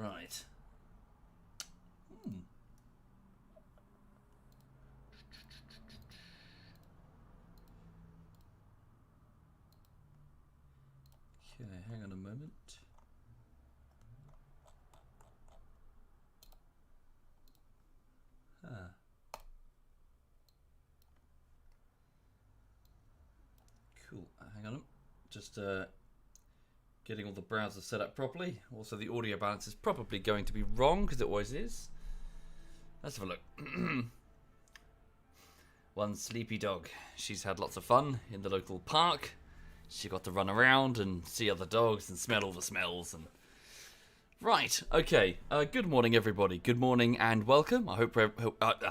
Right. Okay, hang on a moment. Cool. Hang on. Just getting all the browsers set up properly. Also, the audio balance is probably going to be wrong because it always is. Let's have a look. One sleepy dog. She's had lots of fun in the local park. She got to run around and see other dogs and smell all the smells. And right, okay. Good morning, everybody. Good morning and welcome. I hope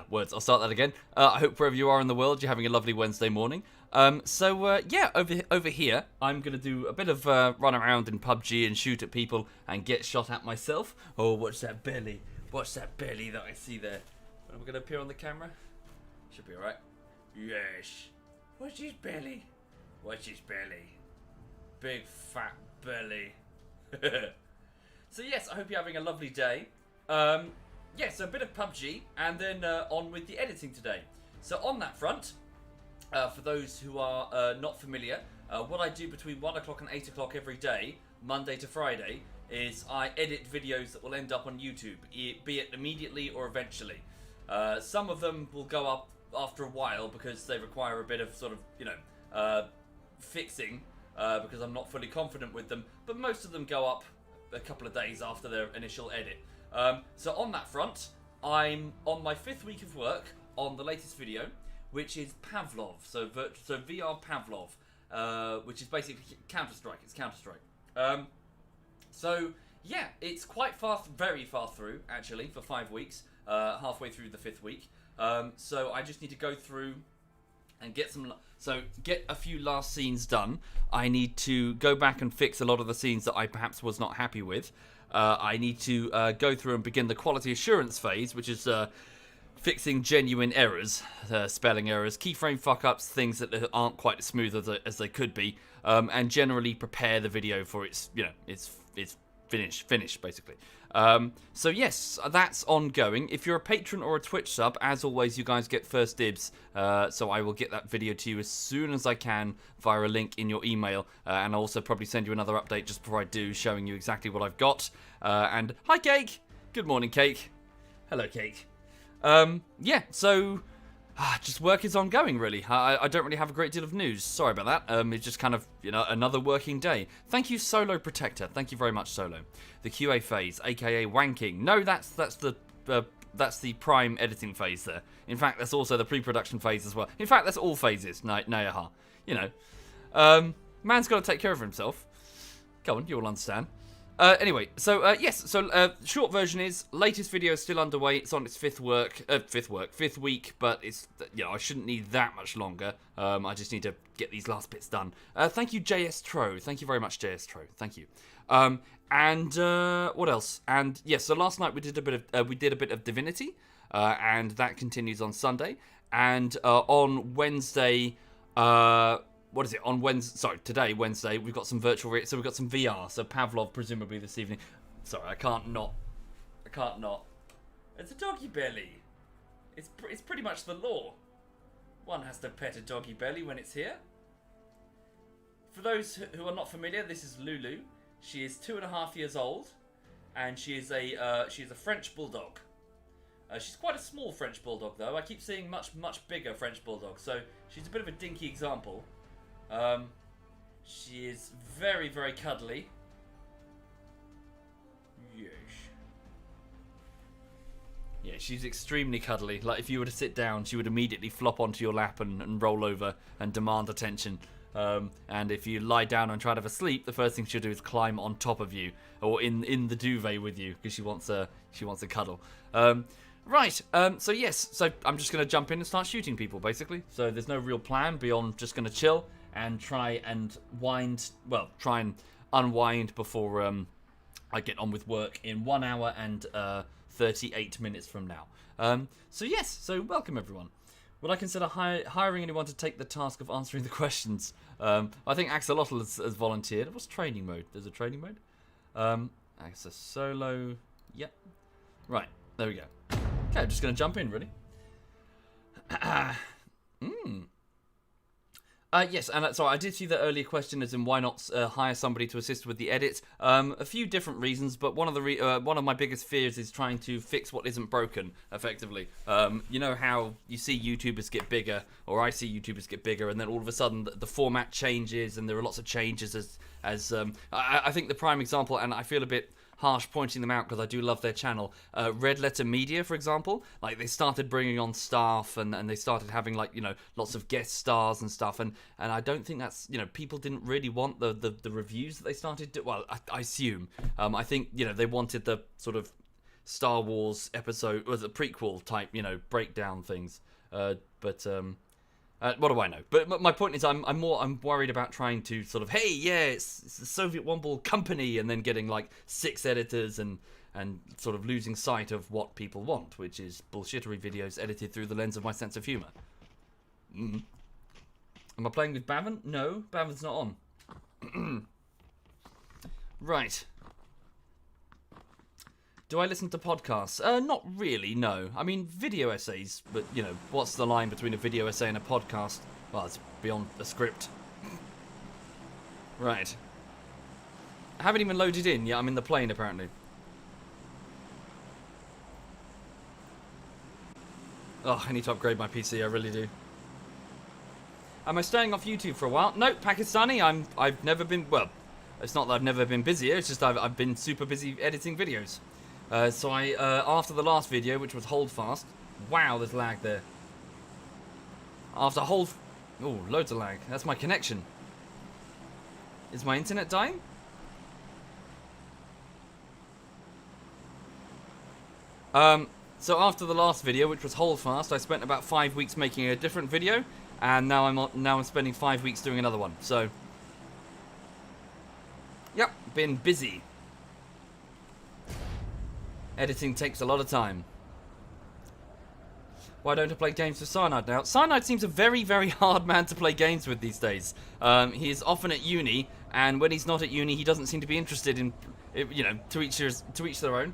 words. I'll start that again. I hope wherever you are in the world, you're having a lovely Wednesday morning. Yeah, over here, I'm gonna do a bit of run around in PUBG and shoot at people and get shot at myself. Oh, watch that belly! Watch that belly that I see there. Am I gonna appear on the camera? Should be alright. Yes. Watch his belly. Watch his belly. Big fat belly. So yes, I hope you're having a lovely day. Yeah, so a bit of PUBG and then on with the editing today. So on that front, for those who are not familiar, what I do between 1 o'clock and 8 o'clock every day, Monday to Friday, is I edit videos that will end up on YouTube, be it immediately or eventually. Some of them will go up after a while because they require a bit of sort of, you know, fixing, because I'm not fully confident with them, but most of them go up a couple of days after their initial edit. So on that front, I'm on my 5th week of work on the latest video, which is Pavlov, so VR Pavlov, which is basically Counter-Strike. It's Counter-Strike. So yeah, it's quite far, very far through actually for 5 weeks, halfway through the 5th week. So I just need to go through and get a few last scenes done. I need to go back and fix a lot of the scenes that I perhaps was not happy with. I need to go through and begin the quality assurance phase, which is fixing genuine errors, spelling errors, keyframe fuck-ups, things that aren't quite as smooth as they could be, and generally prepare the video for its, you know, its finish basically. So yes, that's ongoing. If you're a patron or a Twitch sub, as always, you guys get first dibs. So I will get that video to you as soon as I can via a link in your email, and I'll also probably send you another update just before I do, showing you exactly what I've got. And hi, Cake. Good morning, Cake. Hello, Cake. Yeah, so just work is ongoing, really. I don't really have a great deal of news. Sorry about that. It's just kind of, you know, another working day. Thank you, Solo Protector. Thank you very much, Solo. The QA phase, aka wanking. No, that's the prime editing phase there. In fact, that's also the pre-production phase as well. In fact, that's all phases. Nayaha. You know, man's got to take care of himself. Come on, you'll understand. Anyway, so yes, so short version is latest video is still underway. It's on its fifth week, but it's, you know, I shouldn't need that much longer. I just need to get these last bits done. Thank you, JS Tro. Thank you very much, JS Tro. Thank you. And what else? And yes, so last night we did a bit of Divinity, and that continues on Sunday. And on Wednesday, what is it? On Wednesday, sorry, today, Wednesday, we've got some so we've got some VR. So Pavlov, presumably this evening. Sorry, I can't not. It's a doggy belly. It's pretty much the law. One has to pet a doggy belly when it's here. For those who are not familiar, this is Lulu. She is 2.5 years old, and she is a French bulldog. She's quite a small French bulldog, though. I keep seeing much bigger French bulldogs, so she's a bit of a dinky example. She is very, very cuddly. Yes. Yeah, she's extremely cuddly. Like, if you were to sit down, she would immediately flop onto your lap and roll over and demand attention. And if you lie down and try to have a sleep, the first thing she'll do is climb on top of you, or in the duvet with you, because she wants a cuddle. Right, so yes, so I'm just going to jump in and start shooting people, basically. So there's no real plan beyond just going to chill and try and unwind before I get on with work in 1 hour and 38 minutes from now. So yes, so welcome everyone. Would I consider hiring anyone to take the task of answering the questions? I think Axolotl has volunteered. What's training mode? There's a training mode. Access solo. Yep. Right, there we go. Okay, I'm just going to jump in, really. Yes, and so I did see the earlier question as in why not hire somebody to assist with the edit. A few different reasons, but one of my biggest fears is trying to fix what isn't broken, effectively. You know how you see YouTubers get bigger, or I see YouTubers get bigger, and then all of a sudden the format changes, and there are lots of changes as I think the prime example, and I feel a bit harsh pointing them out because I do love their channel. Red Letter Media, for example, like they started bringing on staff and they started having like, you know, lots of guest stars and stuff, and I don't think that's, you know, people didn't really want the reviews that they started to, well, I assume. I think, you know, they wanted the sort of Star Wars episode, or the prequel type, you know, breakdown things, what do I know? But my point is, I'm worried about trying to sort of, hey, yeah, it's the SovietWomble company, and then getting like 6 editors and sort of losing sight of what people want, which is bullshittery videos edited through the lens of my sense of humour. Am I playing with Bavin? No, Bavin's not on. Right. Do I listen to podcasts? Not really, no. I mean, video essays, but, you know, what's the line between a video essay and a podcast? Well, it's beyond a script. Right. I haven't even loaded in yet. I'm in the plane, apparently. Oh, I need to upgrade my PC, I really do. Am I staying off YouTube for a while? No, Pakistani, I've never been, well, it's not that I've never been busier, it's just I've been super busy editing videos. So after the last video, which was Hold Fast, wow, there's lag there. After oh, loads of lag. That's my connection. Is my internet dying? So after the last video, which was Hold Fast, I spent about 5 weeks making a different video, and now I'm spending 5 weeks doing another one. So, yep, been busy. Editing takes a lot of time. Why don't I play games with Cyanide now? Cyanide seems a very, very hard man to play games with these days. He is often at uni, and when he's not at uni, he doesn't seem to be interested in, you know, to each their own.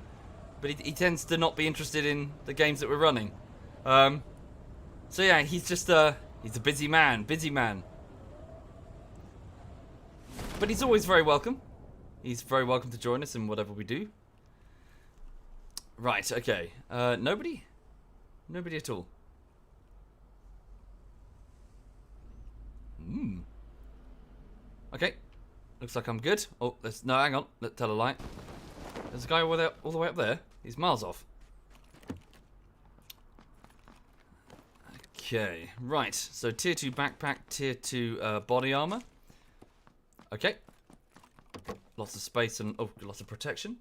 But he tends to not be interested in the games that we're running. So yeah, he's just he's a busy man. But he's always very welcome. He's very welcome to join us in whatever we do. Right, okay. Nobody? Nobody at all. Okay. Looks like I'm good. Oh, no, hang on. Let's tell a lie. There's a guy all the way up there. He's miles off. Okay, right. So tier 2 backpack, tier 2 body armor. Okay. Lots of space and lots of protection.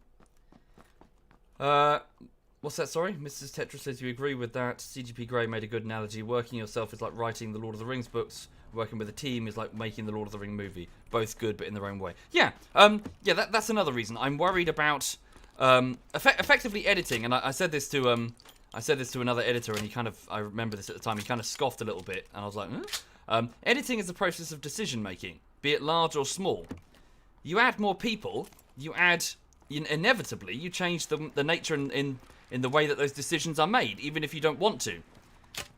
What's that, sorry? Mrs. Tetra says you agree with that. CGP Grey made a good analogy. Working yourself is like writing the Lord of the Rings books. Working with a team is like making the Lord of the Ring movie. Both good, but in their own way. Yeah, that's another reason. I'm worried about effectively editing, and I said this to another editor, and he kind of, I remember this at the time, he kind of scoffed a little bit, and I was like, editing is a process of decision making, be it large or small. You add more people, inevitably, you change the nature in the way that those decisions are made, even if you don't want to.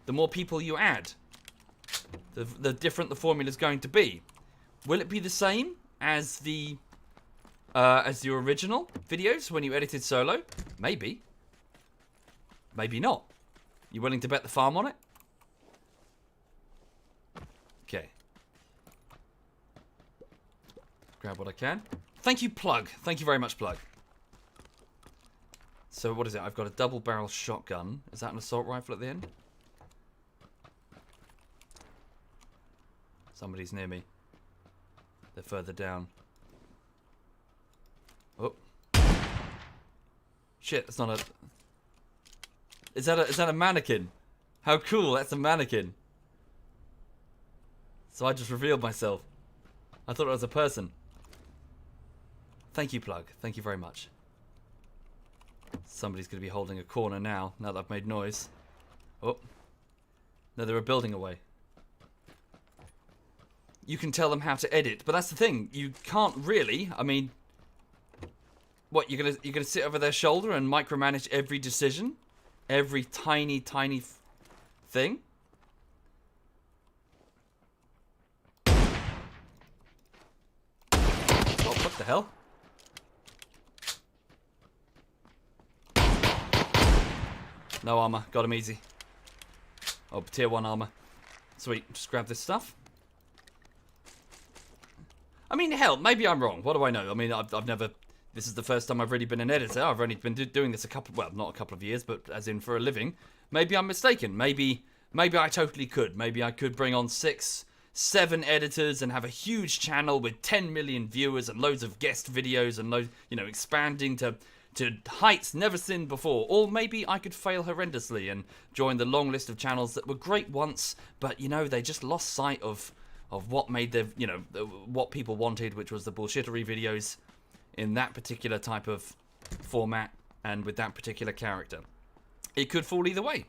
The more people you add, the different the formula is going to be. Will it be the same as the original videos when you edited solo? Maybe. Maybe not. You willing to bet the farm on it? Okay. Grab what I can. Thank you, Plug. Thank you very much, Plug. So what is it? I've got a double barrel shotgun. Is that an assault rifle at the end? Somebody's near me. They're further down. Oh. Shit, that's not a... Is that a mannequin? How cool, that's a mannequin. So I just revealed myself. I thought it was a person. Thank you, Plug. Thank you very much. Somebody's going to be holding a corner now that I've made noise. Oh. No, they're a building away. You can tell them how to edit, but that's the thing. You can't really, I mean... What, you're gonna sit over their shoulder and micromanage every decision? Every tiny thing? Oh, what the hell? No armor. Got him easy. Oh, tier 1 armor. Sweet. Just grab this stuff. I mean, hell, maybe I'm wrong. What do I know? I mean, I've never... This is the first time I've really been an editor. I've only been doing this well, not a couple of years, but as in for a living. Maybe I'm mistaken. Maybe I totally could. Maybe I could bring on 6, 7 editors and have a huge channel with 10 million viewers and loads of guest videos and loads, you know, expanding to heights never seen before. Or maybe I could fail horrendously and join the long list of channels that were great once, but, you know, they just lost sight of what made their, you know, what people wanted, which was the bullshittery videos in that particular type of format and with that particular character. It could fall either way.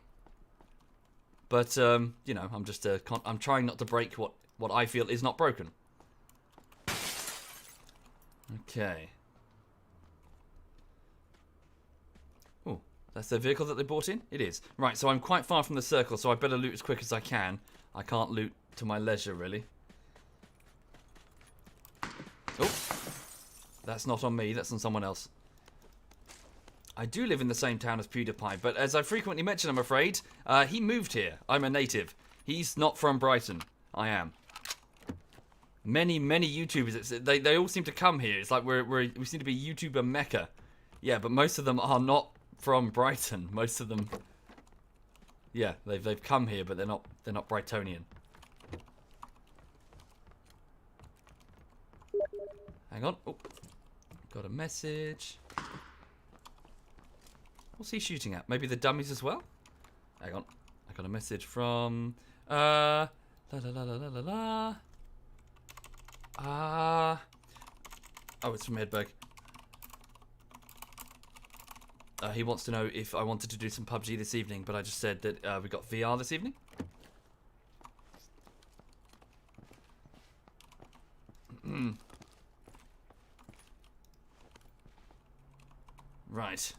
But, you know, I'm just, I'm trying not to break what I feel is not broken. Okay. Oh, that's the vehicle that they bought in? It is. Right, so I'm quite far from the circle, so I better loot as quick as I can. I can't loot to my leisure, really. Oh. That's not on me, that's on someone else. I do live in the same town as PewDiePie, but as I frequently mention, I'm afraid, he moved here. I'm a native. He's not from Brighton. I am. Many YouTubers, they all seem to come here. It's like we seem to be YouTuber mecca. Yeah, but most of them are not from Brighton. Most of them, yeah, they've come here, but they're not Brightonian. Hang on. Oh. Got a message. What's he shooting at? Maybe the dummies as well? Hang on. I got a message from... oh, it's from Hedberg. He wants to know if I wanted to do some PUBG this evening, but I just said that we got VR this evening. Right.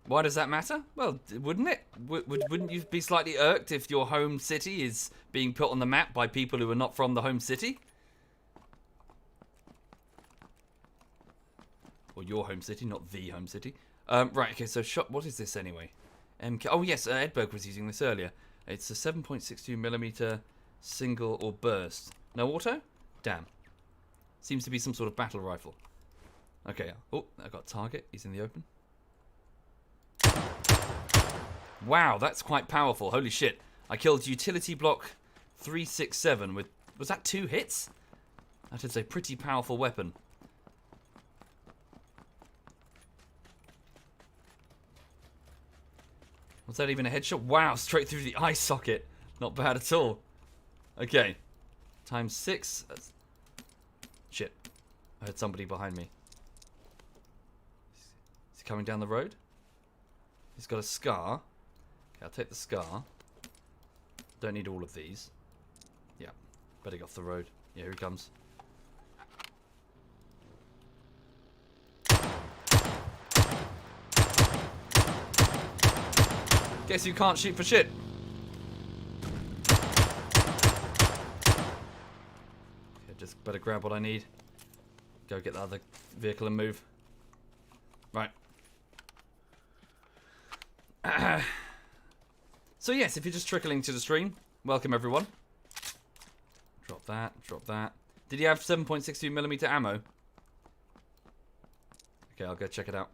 Why does that matter? Well, wouldn't it? Wouldn't you be slightly irked if your home city is being put on the map by people who are not from the home city? Or your home city, not the home city. Right, okay, so what is this anyway? MK. Oh yes, Edberg was using this earlier. It's a 7.62mm single or burst. No auto? Damn. Seems to be some sort of battle rifle. Okay. Oh, I got target. He's in the open. Wow, that's quite powerful. Holy shit. I killed utility block 367 with... Was that 2 hits? That is a pretty powerful weapon. Was that even a headshot? Wow, straight through the eye socket. Not bad at all. Okay. Times 6. That's... Shit. I heard somebody behind me. Is he coming down the road? He's got a scar. Okay, I'll take the scar. Don't need all of these. Yeah. Better get off the road. Yeah, here he comes. Guess you can't shoot for shit. Okay, just better grab what I need. Go get the other vehicle and move. Right. So yes, if you're just trickling to the stream, welcome everyone. Drop that, drop that. Did he have 7.62mm ammo? Okay, I'll go check it out.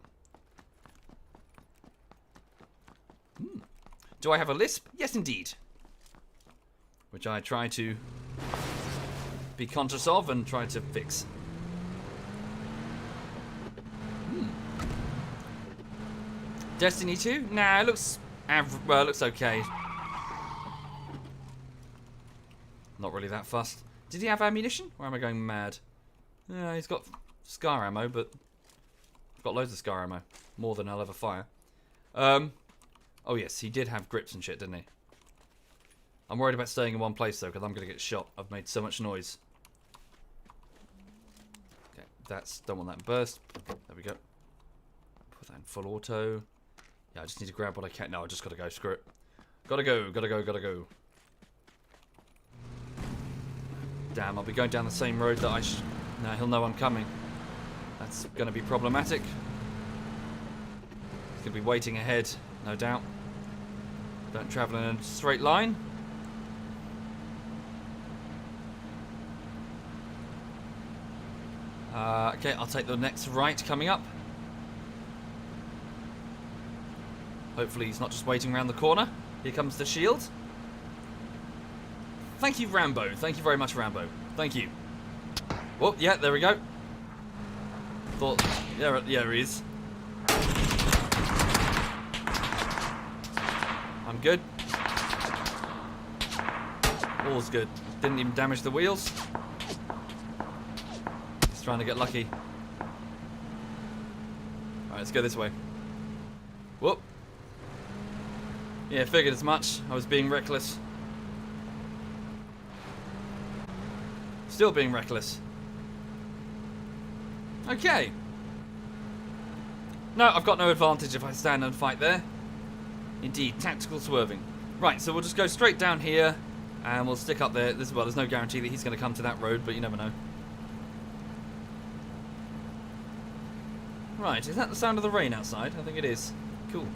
Do I have a lisp? Yes, indeed. Which I try to be conscious of and try to fix. Destiny 2? Nah, it looks well, it looks okay. Not really that fussed. Did he have ammunition? Or am I going mad? Yeah, he's got scar ammo, but I've got loads of scar ammo. More than I'll ever fire. Oh yes, he did have grips and shit, didn't he? I'm worried about staying in one place, though, because I'm going to get shot. I've made so much noise. Okay, don't want that in burst. There we go. Put that in full auto. Yeah, I just need to grab what I can. No, I just got to go. Screw it. Gotta go. Damn, I'll be going down the same road that Now he'll know I'm coming. That's going to be problematic. He's going to be waiting ahead, no doubt. Don't travel in a straight line. Okay, I'll take the next right coming up. Hopefully he's not just waiting around the corner. Here comes the shield. Thank you, Rambo. Thank you very much, Rambo. Thank you. Oh, yeah, there we go. Thought, yeah, he is. I'm good. All's good. Didn't even damage the wheels. Just trying to get lucky. Alright, let's go this way. Whoop. Yeah, figured as much. I was being reckless. Still being reckless. Okay. No, I've got no advantage if I stand and fight there. Indeed, tactical swerving. Right, so we'll just go straight down here, and we'll stick up there. Well, there's no guarantee that he's going to come to that road, but you never know. Right, is that the sound of the rain outside? I think it is. Cool.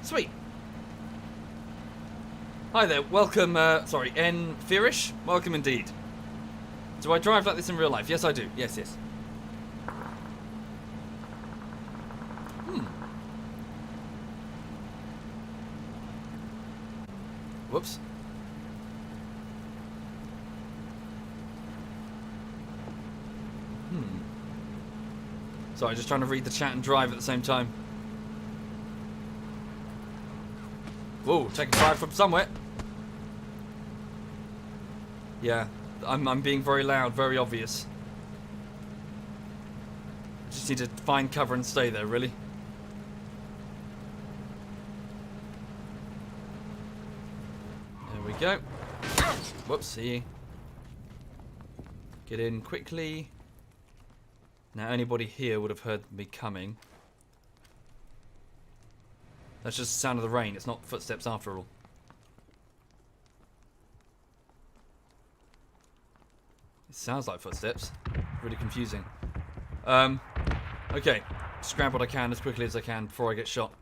Sweet. Hi there, welcome, sorry, N. Fearish? Welcome indeed. Do I drive like this in real life? Yes, I do. Yes. Whoops. Sorry, just trying to read the chat and drive at the same time. Whoa, taking fire from somewhere. Yeah, I'm being very loud, very obvious. I just need to find cover and stay there, really. There we go. Whoopsie. Get in quickly. Now anybody here would have heard me coming. That's just the sound of the rain. It's not footsteps after all. It sounds like footsteps. Really confusing. Okay. Just grab what I can as quickly as I can before I get shot.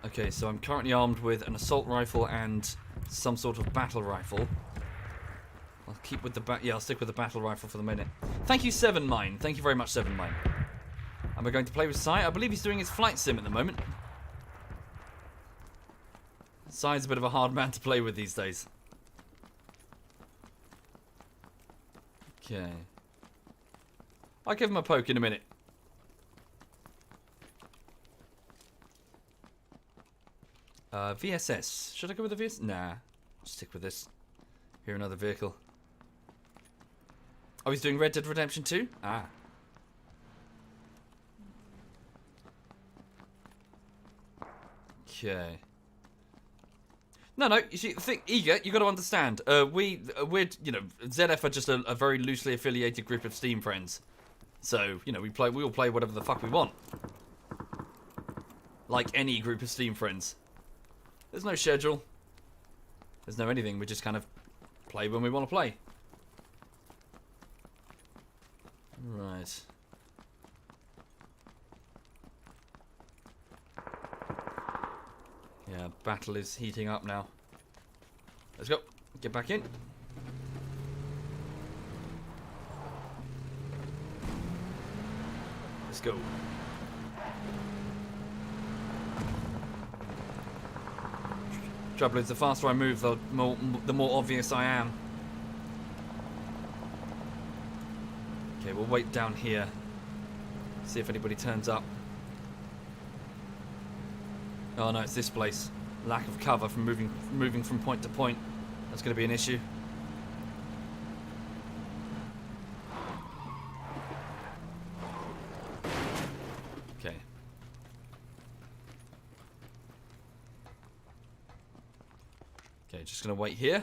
Okay, so I'm currently armed with an assault rifle and some sort of battle rifle. I'll keep with the I'll stick with the battle rifle for the minute. Thank you, Seven Mine. Thank you very much, Seven Mine. Am I going to play with Sai? I believe he's doing his flight sim at the moment. Sai's a bit of a hard man to play with these days. Okay. I'll give him a poke in a minute. VSS. Should I go with the VSS? Nah. I'll stick with this. Here, another vehicle. Oh, he's doing Red Dead Redemption 2? Ah. Okay. No, you see, Eager, you got to understand. We're, you know, ZF are just a very loosely affiliated group of Steam friends. So, you know, we all play whatever the fuck we want. Like any group of Steam friends. There's no schedule. There's no anything. We just kind of play when we want to play. Right. Yeah, battle is heating up now. Let's go. Get back in. Let's go. Trouble is, the faster I move, the more obvious I am. Okay, we'll wait down here. See if anybody turns up. Oh no, it's this place. Lack of cover from moving from point to point. That's going to be an issue. Okay. Okay, just going to wait here.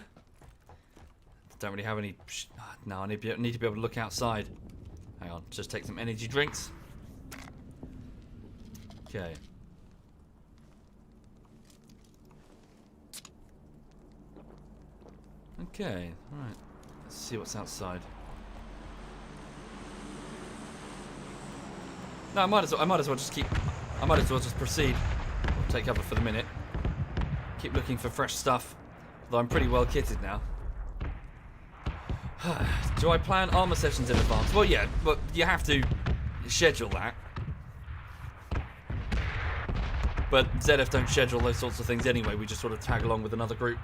Don't really have any... No, I need to be able to look outside. Hang on, just take some energy drinks. Okay. Okay, alright. Let's see what's outside. No, I might as well just proceed. I'll take cover for the minute. Keep looking for fresh stuff. Although I'm pretty well kitted now. Do I plan armor sessions in advance? Well, yeah, but you have to schedule that. But ZF don't schedule those sorts of things anyway. We just sort of tag along with another group.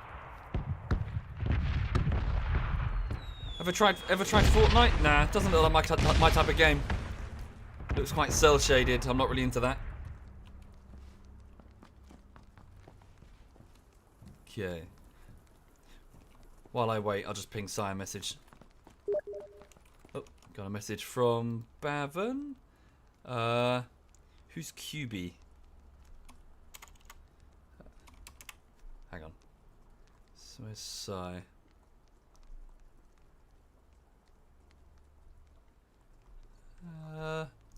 Ever tried Fortnite? Nah, it doesn't look like my type of game. Looks quite cell shaded. I'm not really into that. Okay. While I wait, I'll just ping Si a message. Oh, got a message from Bavon. Who's QB? Hang on. So where's Si?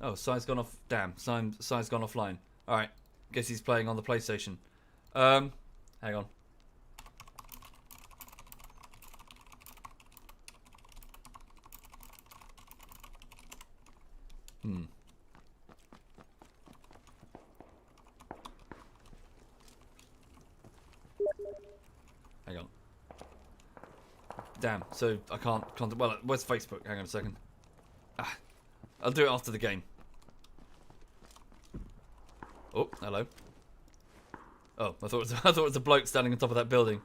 Oh, Si's gone off. Damn, Si's gone offline. Alright, guess he's playing on the PlayStation. Hang on. Hang on. Damn, so I can't well, where's Facebook? Hang on a second. I'll do it after the game. Oh, hello. Oh, I thought it was a bloke standing on top of that building.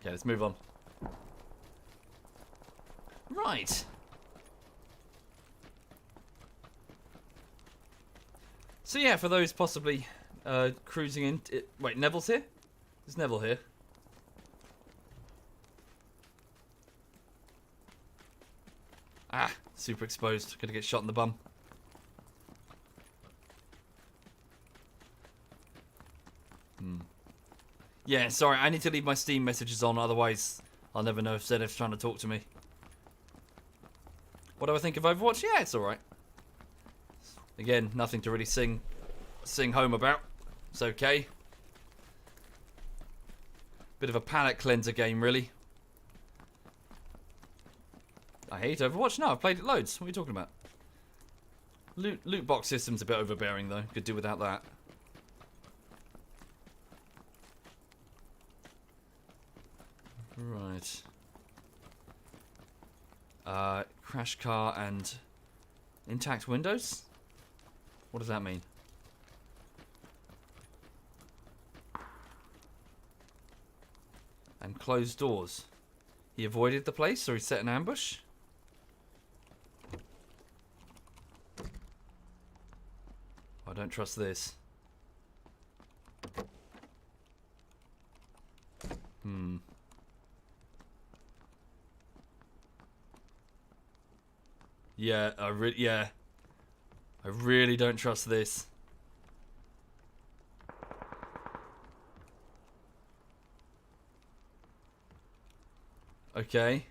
Okay, let's move on. Right. So yeah, for those possibly cruising in... Wait, Neville's here? Is Neville here? Ah, super exposed. Gonna get shot in the bum. Yeah, sorry, I need to leave my Steam messages on, otherwise I'll never know if ZF's trying to talk to me. What do I think of Overwatch? Yeah, it's alright. Again, nothing to really sing home about. It's okay. Bit of a palate cleanser game, really. I hate Overwatch? No, I've played it loads. What are you talking about? Loot box system's a bit overbearing, though. Could do without that. Right. Crash car and intact windows? What does that mean? And closed doors. He avoided the place, or he set an ambush? I don't trust this. Yeah, I really don't trust this. Okay.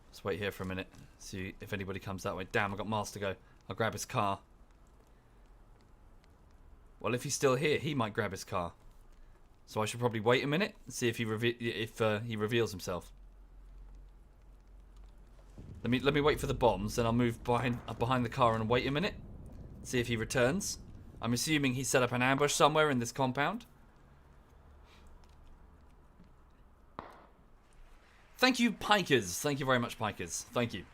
Let's wait here for a minute. See if anybody comes that way. Damn, I've got miles to go. I'll grab his car. Well, if he's still here, he might grab his car. So I should probably wait a minute and see if he reveals himself. Let me wait for the bombs, then I'll move behind the car and wait a minute. See if he returns. I'm assuming he set up an ambush somewhere in this compound. Thank you, Pikers. Thank you very much, Pikers. Thank you.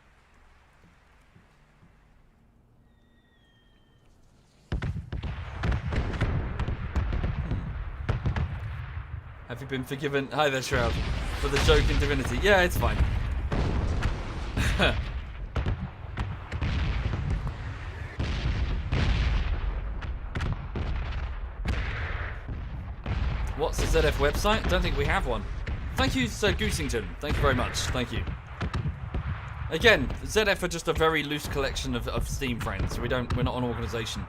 Have you been forgiven? Hi there, Shroud. For the joke in Divinity. Yeah, it's fine. What's the ZF website? I don't think we have one. Thank you, Sir Goosington. Thank you very much. Thank you. Again, ZF are just a very loose collection of Steam friends. We're not an organisation.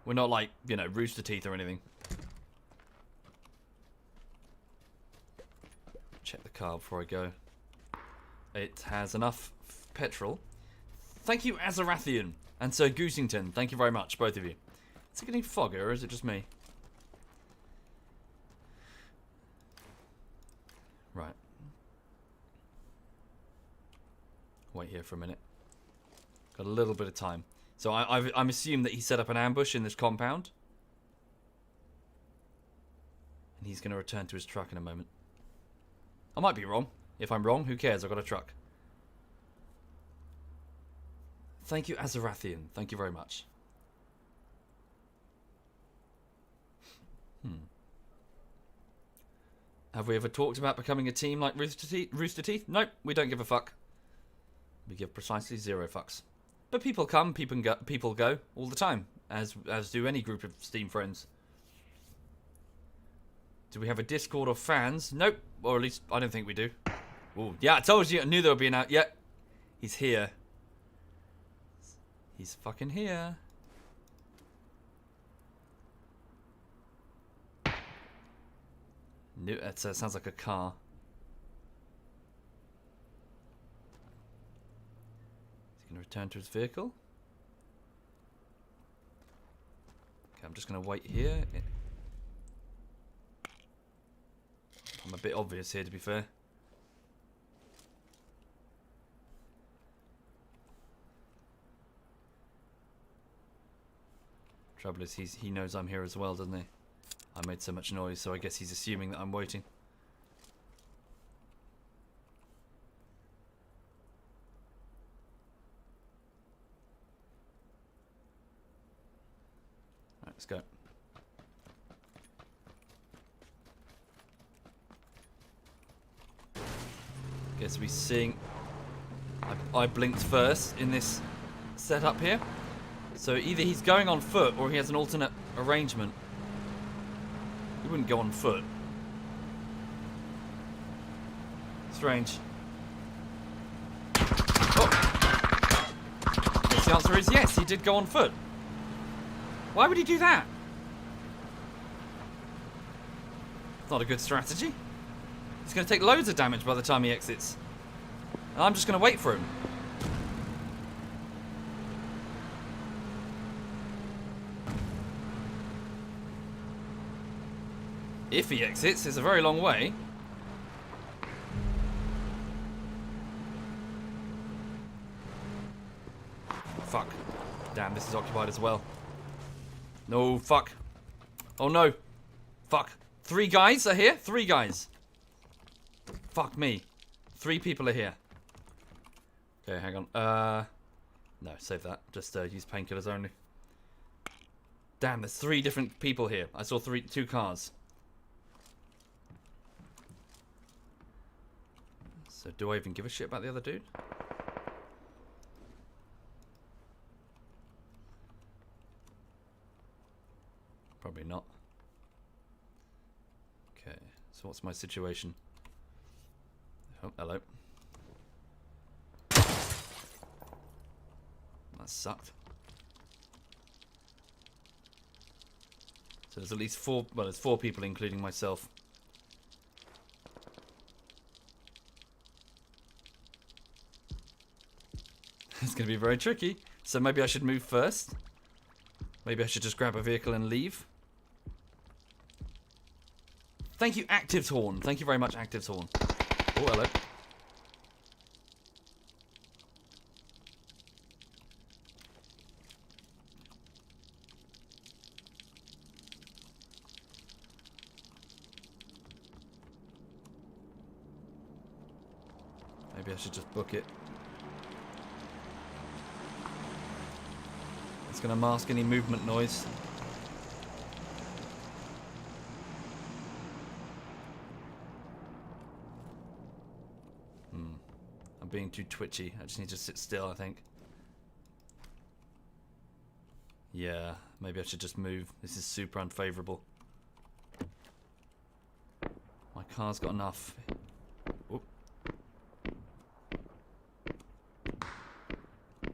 We're not like, you know, Rooster Teeth or anything. Check the car before I go. It has enough petrol. Thank you, Azarathian. And Sir Goosington. Thank you very much, both of you. Is it getting foggier or is it just me? Right. Wait here for a minute. Got a little bit of time. So I'm assuming that he set up an ambush in this compound. And he's going to return to his truck in a moment. I might be wrong. If I'm wrong, who cares? I've got a truck. Thank you, Azarathian. Thank you very much. Have we ever talked about becoming a team like Rooster Teeth? Nope, we don't give a fuck. We give precisely 0 fucks. But people come, people go all the time, as do any group of Steam friends. Do we have a Discord or fans? Nope, or at least I don't think we do. Ooh, yeah, I told you, I knew there would be an out. Yeah, he's here. He's fucking here. No, that sounds like a car. Is he going to return to his vehicle? Okay, I'm just going to wait here. I'm a bit obvious here, to be fair. Trouble is, he knows I'm here as well, doesn't he? I made so much noise, so I guess he's assuming that I'm waiting. Right, let's go. Guess we're seeing... I blinked first in this setup here. So either he's going on foot or he has an alternate arrangement. He wouldn't go on foot. Strange. Oh! Yes, the answer is yes, he did go on foot. Why would he do that? It's not a good strategy. He's going to take loads of damage by the time he exits. And I'm just going to wait for him. If he exits, it's a very long way. Fuck. Damn, this is occupied as well. No, fuck. Oh no. Fuck. 3 guys are here? 3 guys. Fuck me. 3 people are here. Okay, hang on. No, save that. Just use painkillers only. Damn, there's 3 different people here. I saw 2 cars. So do I even give a shit about the other dude? Probably not. Okay, so what's my situation? Oh, hello. That sucked. So there's at least 4, well, there's 4 people including myself. It's going to be very tricky. So maybe I should move first. Maybe I should just grab a vehicle and leave. Thank you, Active Horn. Thank you very much, Active Horn. Oh, hello. Maybe I should just book it. It's going to mask any movement noise. I'm being too twitchy. I just need to sit still, I think. Yeah, maybe I should just move. This is super unfavorable. car's got enough. Oop.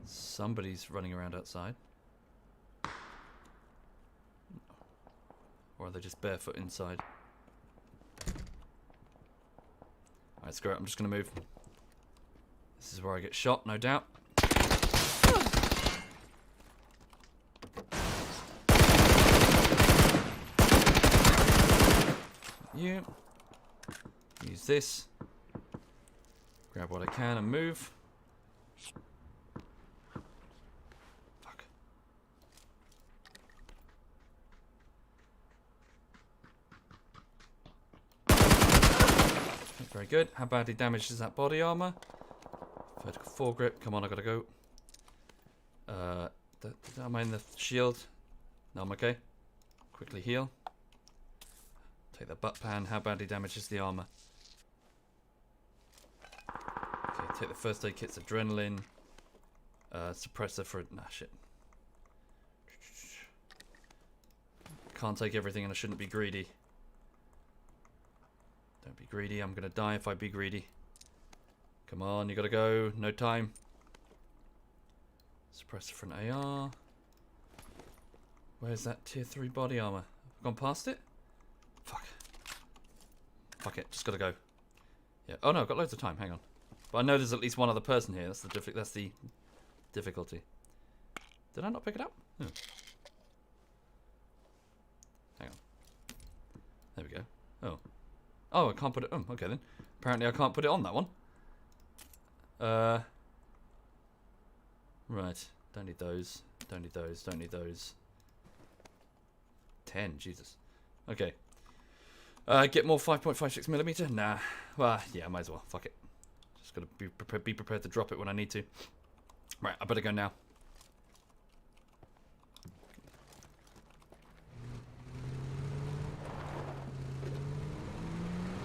Somebody's running around outside. Or are they just barefoot inside? Alright, screw it. I'm just going to move. This is where I get shot, no doubt. Yeah. Use this. Grab what I can and move. Fuck. Very good. How badly damaged is that body armor? Vertical foregrip. Come on, I gotta go. Am I in the shield? No, I'm okay. Quickly heal. Take the butt pan. How badly damaged is the armor? Okay, take the first aid kit's adrenaline. Suppressor for... Nah, shit. Can't take everything and I shouldn't be greedy. Don't be greedy. I'm gonna die if I be greedy. Come on, you gotta go. No time. Suppressor for an AR. Where's that tier 3 body armor? I've gone past it? Fuck. Fuck it. Just gotta go. Yeah. Oh no, I've got loads of time. Hang on. But I know there's at least one other person here. That's the difficulty. Did I not pick it up? Hmm. Hang on. There we go. Oh. Oh, I can't put it... Oh, okay then. Apparently I can't put it on that one. Right. Don't need those. Don't need those. Don't need those. 10. Jesus. Okay. Get more 5.56mm? Nah. Well, yeah, might as well. Fuck it. Just gotta be prepared to drop it when I need to. Right, I better go now.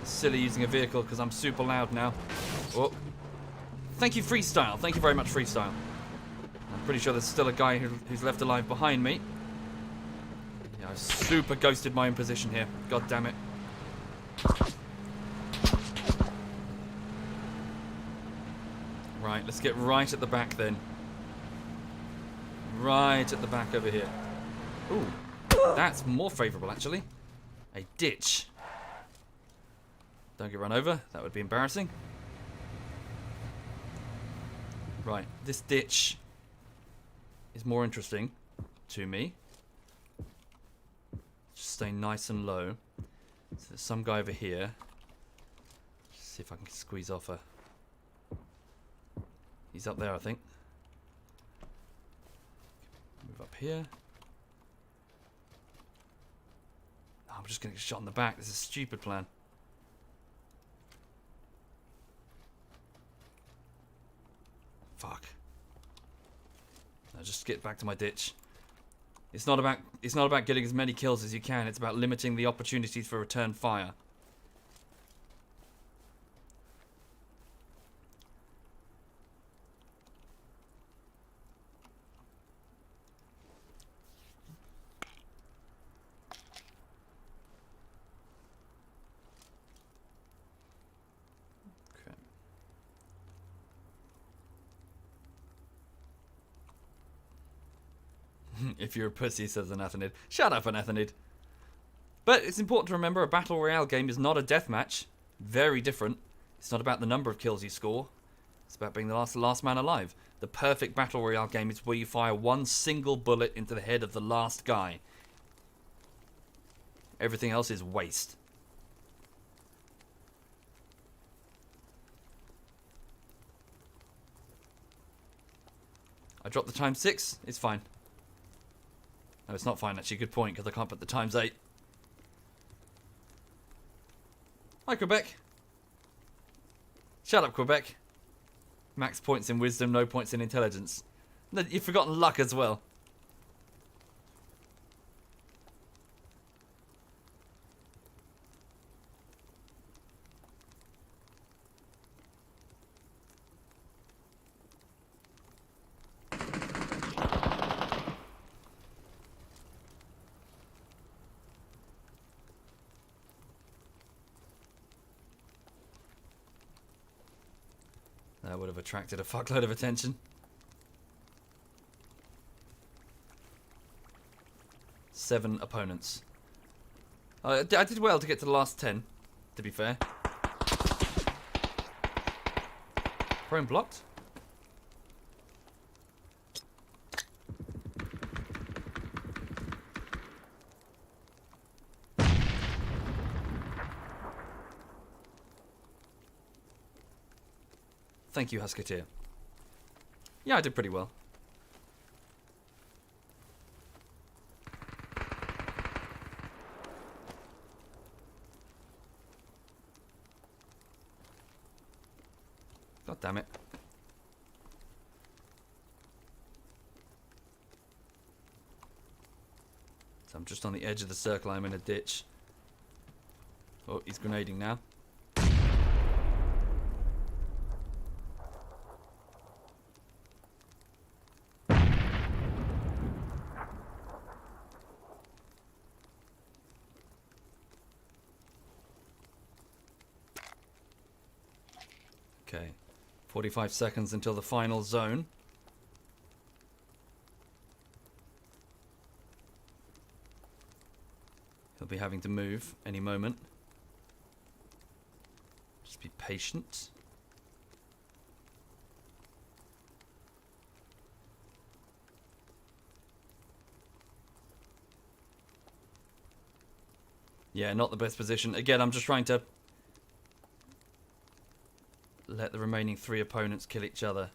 Silly using a vehicle because I'm super loud now. Oh. Thank you, Freestyle. Thank you very much, Freestyle. I'm pretty sure there's still a guy who's left alive behind me. Yeah, I've super ghosted my own position here. God damn it. Right, let's get right at the back then. Right at the back over here. Ooh, that's more favourable actually. A ditch. Don't get run over. That would be embarrassing. Right, this ditch is more interesting to me. Just stay nice and low. So there's some guy over here. Just see if I can squeeze off a... He's up there, I think. Move up here. Oh, I'm just going to get shot in the back. This is a stupid plan. Fuck. Now just get back to my ditch. It's not about getting as many kills as you can. It's about limiting the opportunities for return fire. If you're a pussy, says Anathanid. Shut up, Anathanid. But it's important to remember a Battle Royale game is not a deathmatch. Very different. It's not about the number of kills you score. It's about being the last man alive. The perfect Battle Royale game is where you fire one single bullet into the head of the last guy. Everything else is waste. I dropped the times 6. It's fine. No, it's not fine, actually. Good point, because I can't put the times 8. Hi, Quebec. Shut up, Quebec. Max points in wisdom, no points in intelligence. You've forgotten luck as well. That would have attracted a fuckload of attention. 7 opponents. I did well to get to the last 10, to be fair. Prone blocked. Thank you, Husketeer. Yeah, I did pretty well. God damn it. So I'm just on the edge of the circle. I'm in a ditch. Oh, he's grenading now. Okay, 45 seconds until the final zone. He'll be having to move any moment. Just be patient. Yeah, not the best position. Again, I'm just trying to let the remaining 3 opponents kill each other.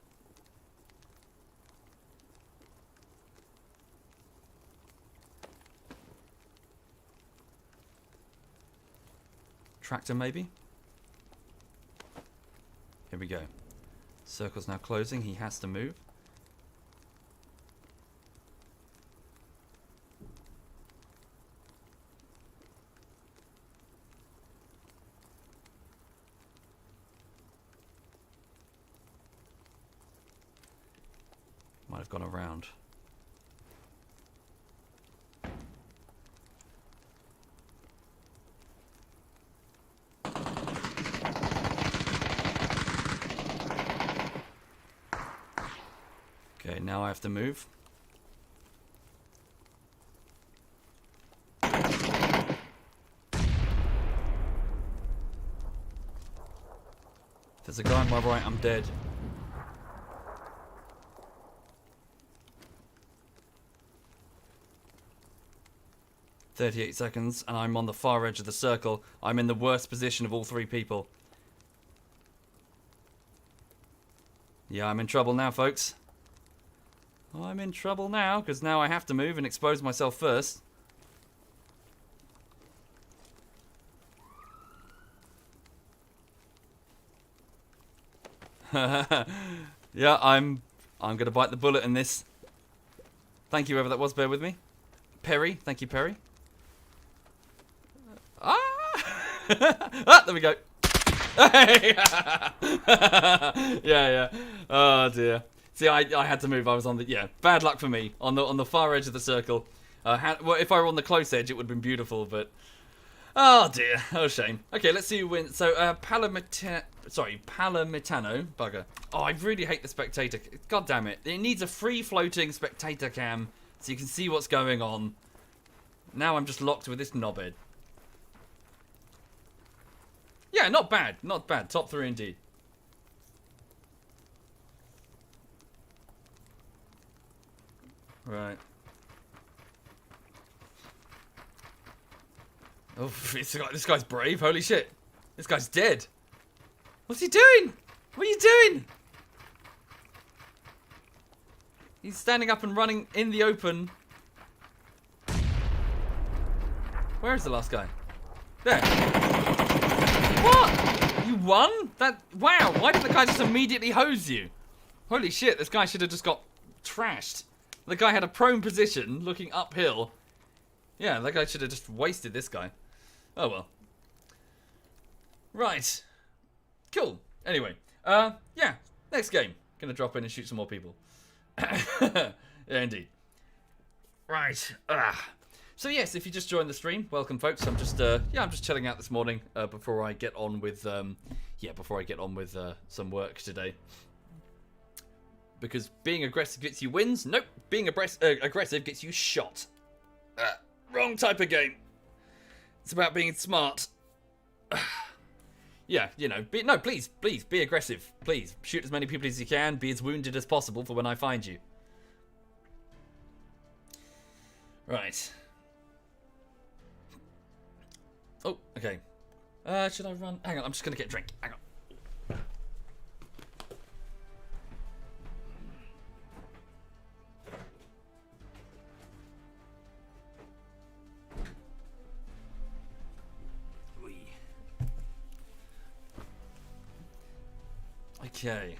Tractor, maybe? Here we go. Circle's now closing. He has to move. Might have gone around. Okay, now I have to move. If there's a guy on my right, I'm dead. "38 seconds, and I'm on the far edge of the circle. I'm in the worst position of all 3 people. Yeah, I'm in trouble now, folks. I'm in trouble now, because now I have to move and expose myself first. Yeah, I'm gonna bite the bullet in this. Thank you, whoever that was. Bear with me. Perry, thank you, Perry. Ah, there we go. Yeah. Oh dear. See, I had to move. I was on the bad luck for me on the far edge of the circle. Well, if I were on the close edge, it would have been beautiful, but oh dear, oh shame. Okay, let's see who wins. So Palamitano, bugger. Oh, I really hate the spectator. God damn it! It needs a free floating spectator cam so you can see what's going on. Now I'm just locked with this knobhead. Yeah, not bad, not bad. Top 3 indeed. Right. Oh, this guy's brave. Holy shit. This guy's dead. What's he doing? What are you doing? He's standing up and running in the open. Where is the last guy? There. What? You won? Wow, why did the guy just immediately hose you? Holy shit, this guy should have just got trashed. The guy had a prone position, looking uphill. Yeah, that guy should have just wasted this guy. Oh well. Right. Cool. Anyway, yeah, next game. Gonna drop in and shoot some more people. Yeah, indeed. Right. So yes, if you just joined the stream, welcome folks. I'm just I'm just chilling out this morning before I get on with yeah, before I get on with some work today. Because being aggressive gets you wins. Nope, being aggressive gets you shot. Wrong type of game. It's about being smart. Yeah, you know, no, please, be aggressive. Please, shoot as many people as you can. Be as wounded as possible for when I find you. Right. Oh, okay. Should I run? Hang on, I'm just going to get a drink. Hang on. Okay.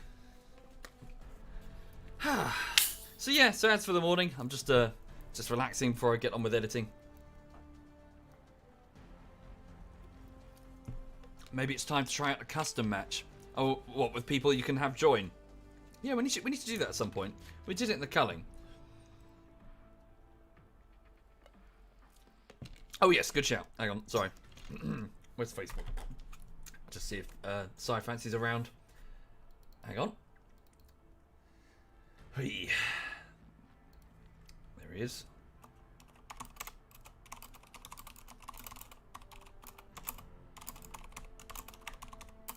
So yeah, so as for the morning, I'm just relaxing before I get on with editing. Maybe it's time to try out a custom match. Oh, what, with people you can have join? Yeah, we need to do that at some point. We did it in the culling. Oh yes, good shout. Hang on, sorry. Where's Facebook? Just see if Sci-Fancy's around. Hang on. Hey. There he is.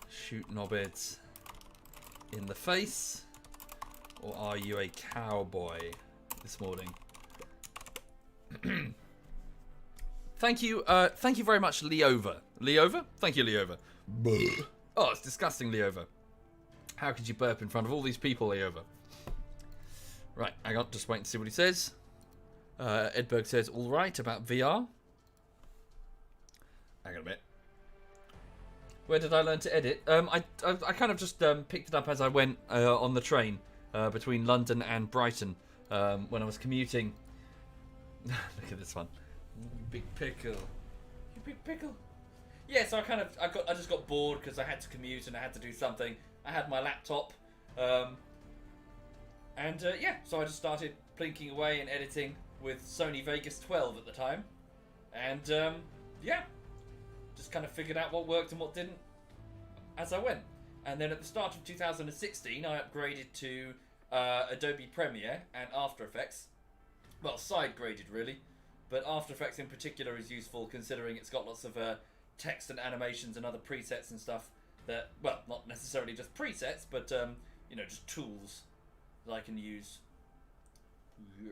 Shoot knobheads in the face, or are you a cowboy this morning? Thank you very much, Leova. Leova? Thank you, Leova. Oh, it's disgusting, Leova. How could you burp in front of all these people, Leova? Right, hang on, just wait and see what he says. Edberg says, all right, about VR. Hang on a minute. Where did I learn to edit? I kind of just picked it up as I went on the train between London and Brighton when I was commuting. Look at this one. You big pickle. You big pickle. Yeah, so I just got bored because I had to commute and I had to do something. I had my laptop, yeah, so I just started plinking away and editing with Sony Vegas 12 at the time, and yeah, just kind of figured out what worked and what didn't as I went. And then at the start of 2016, I upgraded to Adobe Premiere and After Effects. Well, side graded really, but After Effects in particular is useful considering it's got lots of text and animations and other presets and stuff that, well, not necessarily just presets, but you know, just tools that I can use. Yes.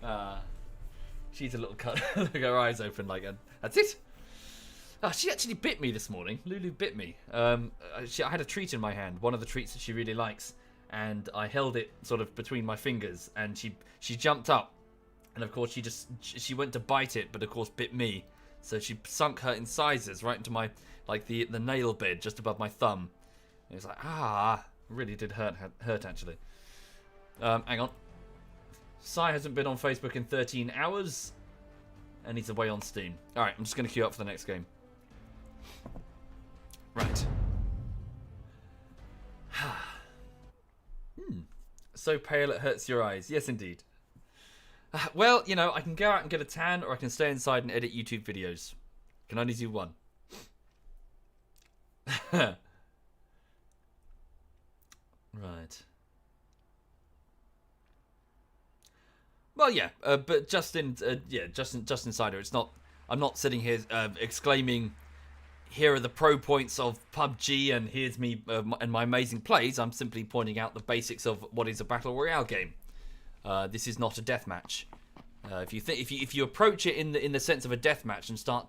Wow. She's a little cut. Look at her eyes open like, that's it. She actually bit me this morning. Lulu bit me. I had a treat in my hand, one of the treats that she really likes, and I held it sort of between my fingers, and she jumped up, and of course she went to bite it, but of course bit me. So she sunk her incisors right into my, like the nail bed just above my thumb. And it's like, really did hurt actually. Hang on. Sai hasn't been on Facebook in 13 hours, and he's away on Steam. All right, I'm just going to queue up for the next game. Right. So pale it hurts your eyes. Yes, indeed. Well, you know, I can go out and get a tan, or I can stay inside and edit YouTube videos. Can only do one. Right. Well, yeah, but Justin Insider. It's not. I'm not sitting here exclaiming, "Here are the pro points of PUBG," and here's me and my amazing plays. I'm simply pointing out the basics of what is a battle royale game. This is not a deathmatch. If you approach it in the sense of a deathmatch and start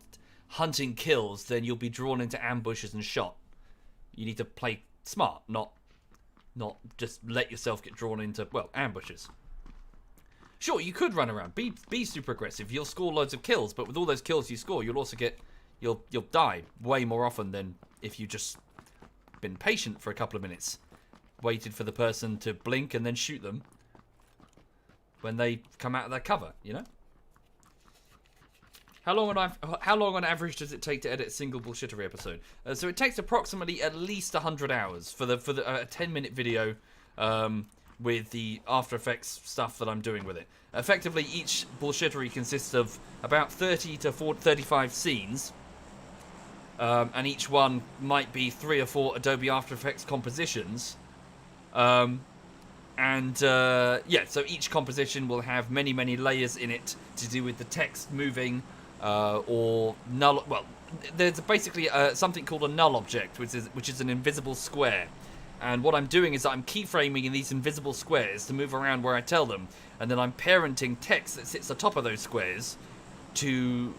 hunting kills, then you'll be drawn into ambushes and shot. You need to play smart, not just let yourself get drawn into, well, ambushes. Sure, you could run around, be super aggressive. You'll score loads of kills, but with all those kills you score, you'll also you'll die way more often than if you just been patient for a couple of minutes, waited for the person to blink and then shoot them when they come out of their cover, you know? How long on average does it take to edit a single bullshittery episode? So it takes approximately at least 100 hours for a 10-minute video with the After Effects stuff that I'm doing with it. Effectively, each bullshittery consists of about 30 to 35 scenes, and each one might be 3 or 4 Adobe After Effects compositions. Yeah, so each composition will have many, many layers in it to do with the text moving, or null. Well, there's basically something called a null object, which is an invisible square. And what I'm doing is I'm keyframing in these invisible squares to move around where I tell them, and then I'm parenting text that sits atop of those squares to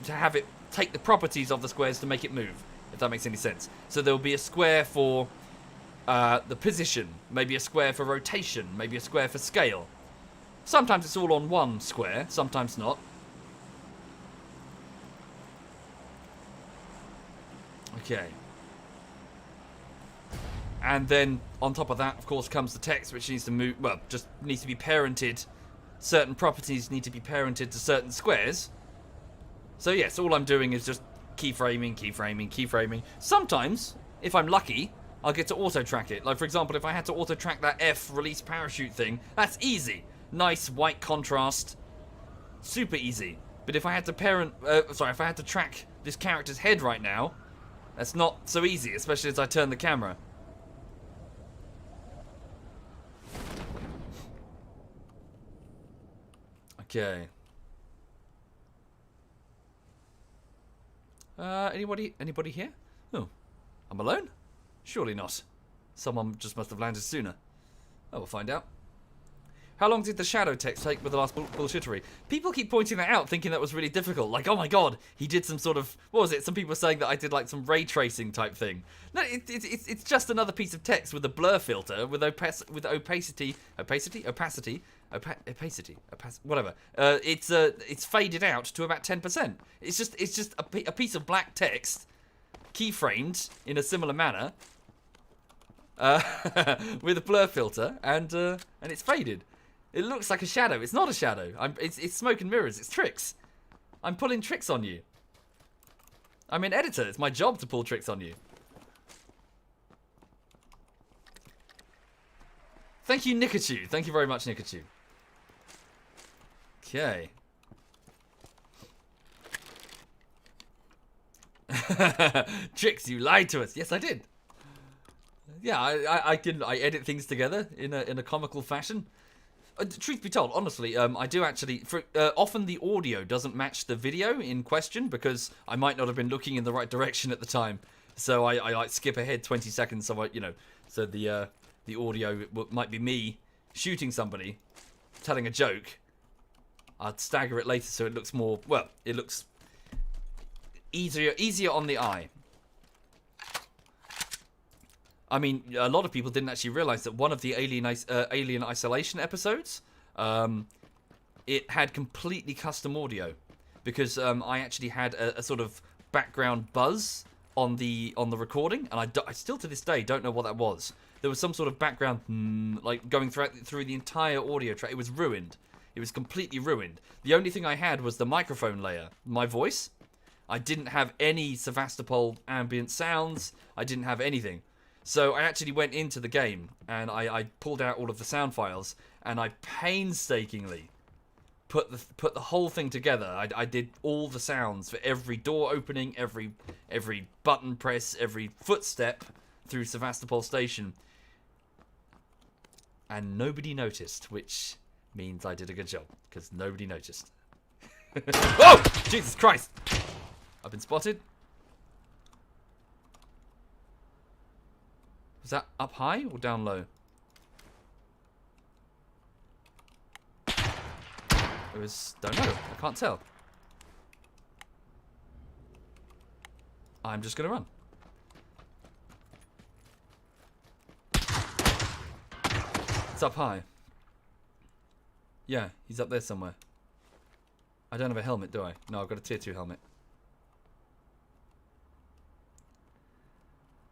have it take the properties of the squares to make it move, if that makes any sense. So there'll be a square for the position, maybe a square for rotation, maybe a square for scale. Sometimes it's all on one square, sometimes not. Okay. And then on top of that, of course, comes the text, which needs to move, well, just needs to be parented. Certain properties need to be parented to certain squares. So yes, all I'm doing is just keyframing, keyframing, keyframing. Sometimes, if I'm lucky, I'll get to auto-track it. Like, for example, if I had to auto-track that F release parachute thing, that's easy. Nice white contrast. Super easy. But if I had to if I had to track this character's head right now, that's not so easy, especially as I turn the camera. Okay. Anybody here? Oh, I'm alone? Surely not. Someone just must have landed sooner. Oh, we'll find out. How long did the shadow text take with the last bullshittery? People keep pointing that out, thinking that was really difficult. Like, oh my god, he did some sort of... What was it? Some people saying that I did like some ray tracing type thing. No, it's just another piece of text with a blur filter, with opacity, whatever. It's faded out to about 10%. It's just a piece of black text, keyframed in a similar manner, with a blur filter, and it's faded. It looks like a shadow. It's not a shadow. It's smoke and mirrors. It's tricks. I'm pulling tricks on you. I'm an editor. It's my job to pull tricks on you. Thank you, Nikachu. Thank you very much, Nikachu. Okay. Tricks, you lied to us. Yes, I did. Yeah, I edit things together in a comical fashion. Truth be told, honestly, I do actually. Often the audio doesn't match the video in question because I might not have been looking in the right direction at the time. So I like skip ahead 20 seconds. So so the audio might be me shooting somebody, telling a joke. I'd stagger it later so it looks more. Well, it looks easier on the eye. I mean, a lot of people didn't actually realize that one of the Alien Isolation episodes, it had completely custom audio, because I actually had a sort of background buzz on the recording, and I still to this day don't know what that was. There was some sort of background like going through the entire audio track. It was ruined. It was completely ruined. The only thing I had was the microphone layer, my voice. I didn't have any Sevastopol ambient sounds. I didn't have anything. So I actually went into the game and I pulled out all of the sound files and I painstakingly put the whole thing together. I did all the sounds for every door opening, every button press, every footstep through Sevastopol Station, and nobody noticed, which means I did a good job because nobody noticed. Oh, Jesus Christ! I've been spotted. Was that up high or down low? It was... don't know. I can't tell. I'm just going to run. It's up high. Yeah, he's up there somewhere. I don't have a helmet, do I? No, I've got a tier 2 helmet.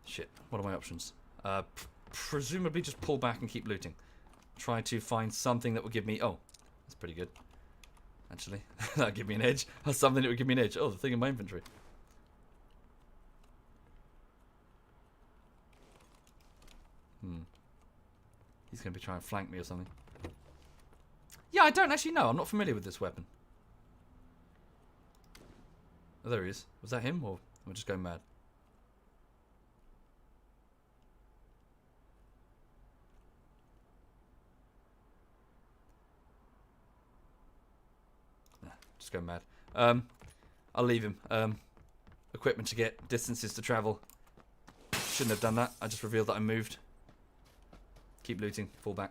Shit. What are my options? Presumably just pull back and keep looting. Try to find something that will give me... Oh, that's pretty good. Actually, that'll give me an edge. Something that would give me an edge. Oh, the thing in my inventory. He's going to be trying to flank me or something. Yeah, I don't actually know. I'm not familiar with this weapon. Oh, there he is. Was that him, or am I just going mad? Nah, just going mad. I'll leave him. Equipment to get, distances to travel. Shouldn't have done that. I just revealed that I moved. Keep looting. Fall back.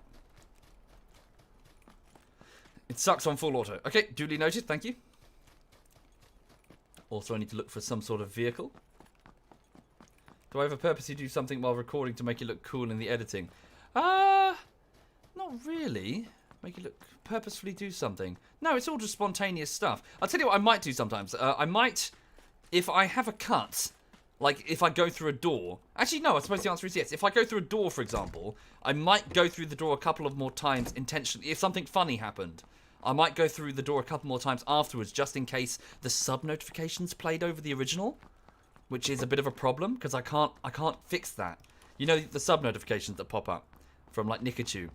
It sucks on full auto. Okay, duly noted. Thank you. Also, I need to look for some sort of vehicle. Do I ever purposely do something while recording to make it look cool in the editing? Not really. Make it look... Purposefully do something. No, it's all just spontaneous stuff. I'll tell you what I might do sometimes. I might... If I have a cut... Like, if I go through a door... Actually, no, I suppose the answer is yes. If I go through a door, for example, I might go through the door a couple of more times intentionally. If something funny happened, I might go through the door a couple more times afterwards, just in case the sub-notifications played over the original, which is a bit of a problem, because I can't fix that. You know, the sub-notifications that pop up from, like, Nikachu.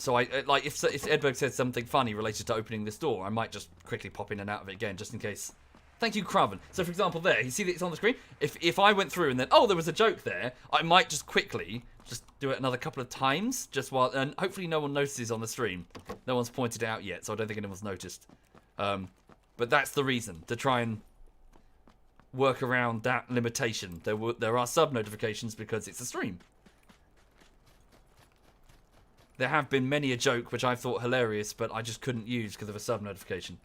So, like, if Edberg says something funny related to opening this door, I might just quickly pop in and out of it again, just in case... Thank you, Craven. So, for example, there, you see that it's on the screen? If I went through and then, oh, there was a joke there, I might just quickly just do it another couple of times, just while, and hopefully no one notices on the stream. No one's pointed it out yet, so I don't think anyone's noticed. But that's the reason, to try and work around that limitation. There are sub-notifications because it's a stream. There have been many a joke which I thought hilarious, but I just couldn't use because of a sub-notification.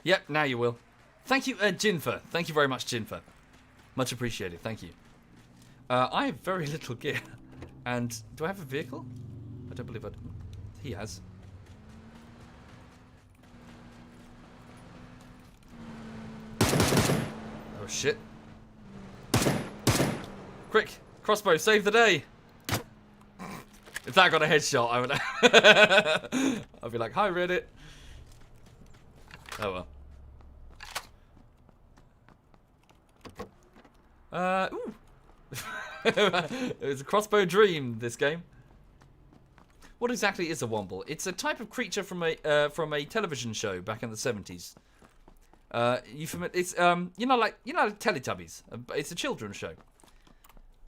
Yep, now you will. Thank you, Jinfer. Thank you very much, Jinfer. Much appreciated. Thank you. I have very little gear. And do I have a vehicle? I don't believe I do. He has. Oh, shit. Quick, crossbow, save the day. If that got a headshot, I would... I'd be like, hi, Reddit. Oh, well. Ooh. It was a crossbow dream, this game. What exactly is a womble? It's a type of creature from a television show back in the 70s. It's you know like Teletubbies. It's a children's show.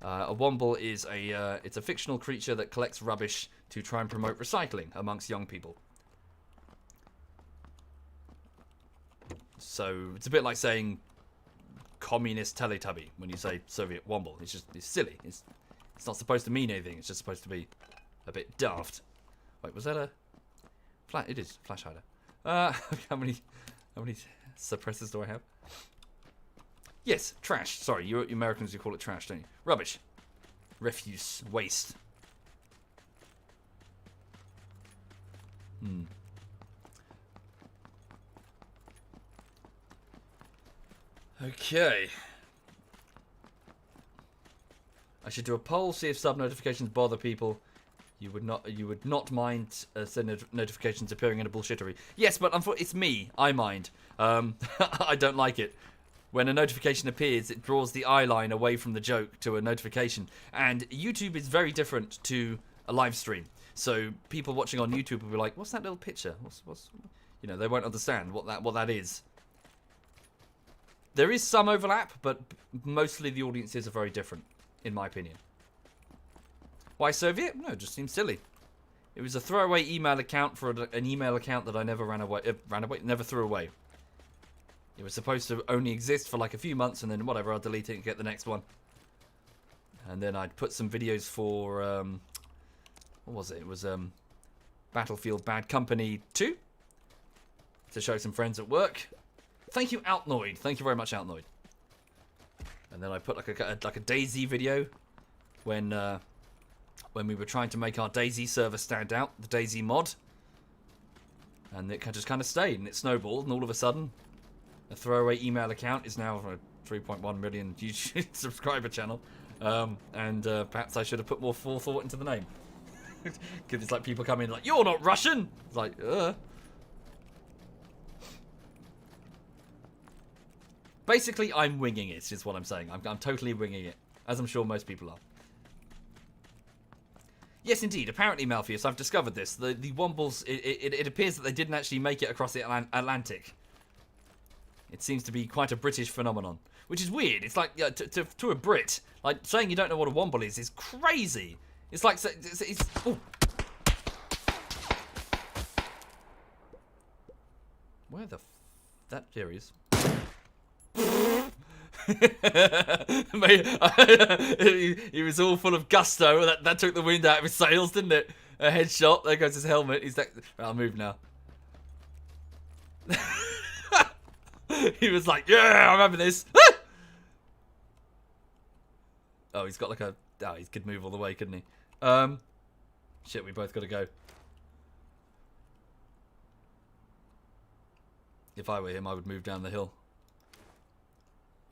A womble is it's a fictional creature that collects rubbish to try and promote recycling amongst young people. So it's a bit like saying communist Teletubby when you say SovietWomble. It's silly. It's not supposed to mean anything. It's just supposed to be a bit daft. Wait, was that a flash? It is flash hider. How many suppressors do I have? Yes, trash. Sorry, you Americans, you call it trash, don't you? Rubbish, refuse, waste. Okay. I should do a poll, see if sub notifications bother people. You would not mind notifications appearing in a bullshittery. Yes, but it's me. I mind. I don't like it. When a notification appears, it draws the eye line away from the joke to a notification. And YouTube is very different to a live stream. So people watching on YouTube will be like, "What's that little picture? What's?" You know, they won't understand what that is. There is some overlap, but mostly the audiences are very different, in my opinion. Why Soviet? No, it just seems silly. It was a throwaway email account for an email account that I never never threw away. It was supposed to only exist for like a few months, and then whatever, I'll delete it and get the next one. And then I'd put some videos for, what was it? It was Battlefield Bad Company 2 to show some friends at work. Thank you, Altnoid. Thank you very much, Altnoid. And then I put like a DayZ video when we were trying to make our DayZ server stand out, the DayZ mod. And it just kind of stayed, and it snowballed, and all of a sudden, a throwaway email account is now a 3.1 million YouTube subscriber channel. Perhaps I should have put more forethought into the name. Because it's like people come in like, "You're not Russian!" It's like, Basically, I'm winging it, is what I'm saying. I'm totally winging it, as I'm sure most people are. Yes, indeed. Apparently, Malpheus, I've discovered this. The Wombles, it appears that they didn't actually make it across the Atlantic. It seems to be quite a British phenomenon, which is weird. It's like, to a Brit, like, saying you don't know what a Womble is crazy. It's like, oh. Where the that there he is. He was all full of gusto. That took the wind out of his sails, didn't it? A headshot. There goes his helmet. He's like, I'll move now. He was like, yeah, I'm having this. Oh, he's got like a... Oh, he could move all the way, couldn't he? Shit, we both got to go. If I were him, I would move down the hill.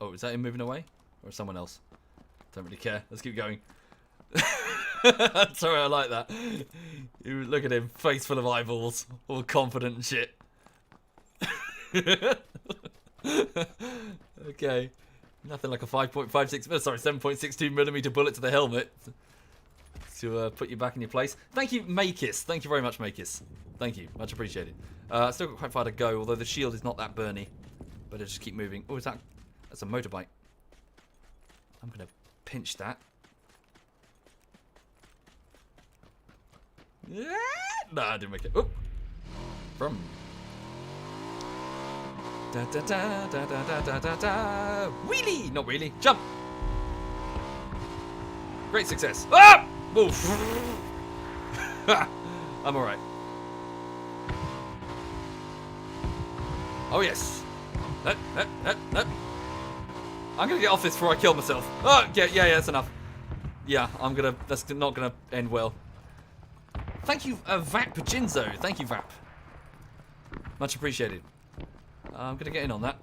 Oh, is that him moving away? Or someone else? Don't really care. Let's keep going. Sorry, I like that. You look at him, face full of eyeballs, all confident and shit. Okay. Nothing like a 7.62mm bullet to the helmet to put you back in your place. Thank you, Makis. Thank you very much, Makis. Thank you. Much appreciated. Still got quite far to go, although the shield is not that burny. Better just keep moving. Oh, is that... That's a motorbike. I'm going to pinch that. Yeah. No, I didn't make it. Oh. From. Da da da da da da da da da. Wheelie! Not really. Jump! Great success. Ah! Oof. I'm alright. Oh, yes. I'm gonna get off this before I kill myself. Oh, yeah, that's enough. Yeah, that's not gonna end well. Thank you, Vap Jinzo. Thank you, Vap. Much appreciated. I'm gonna get in on that.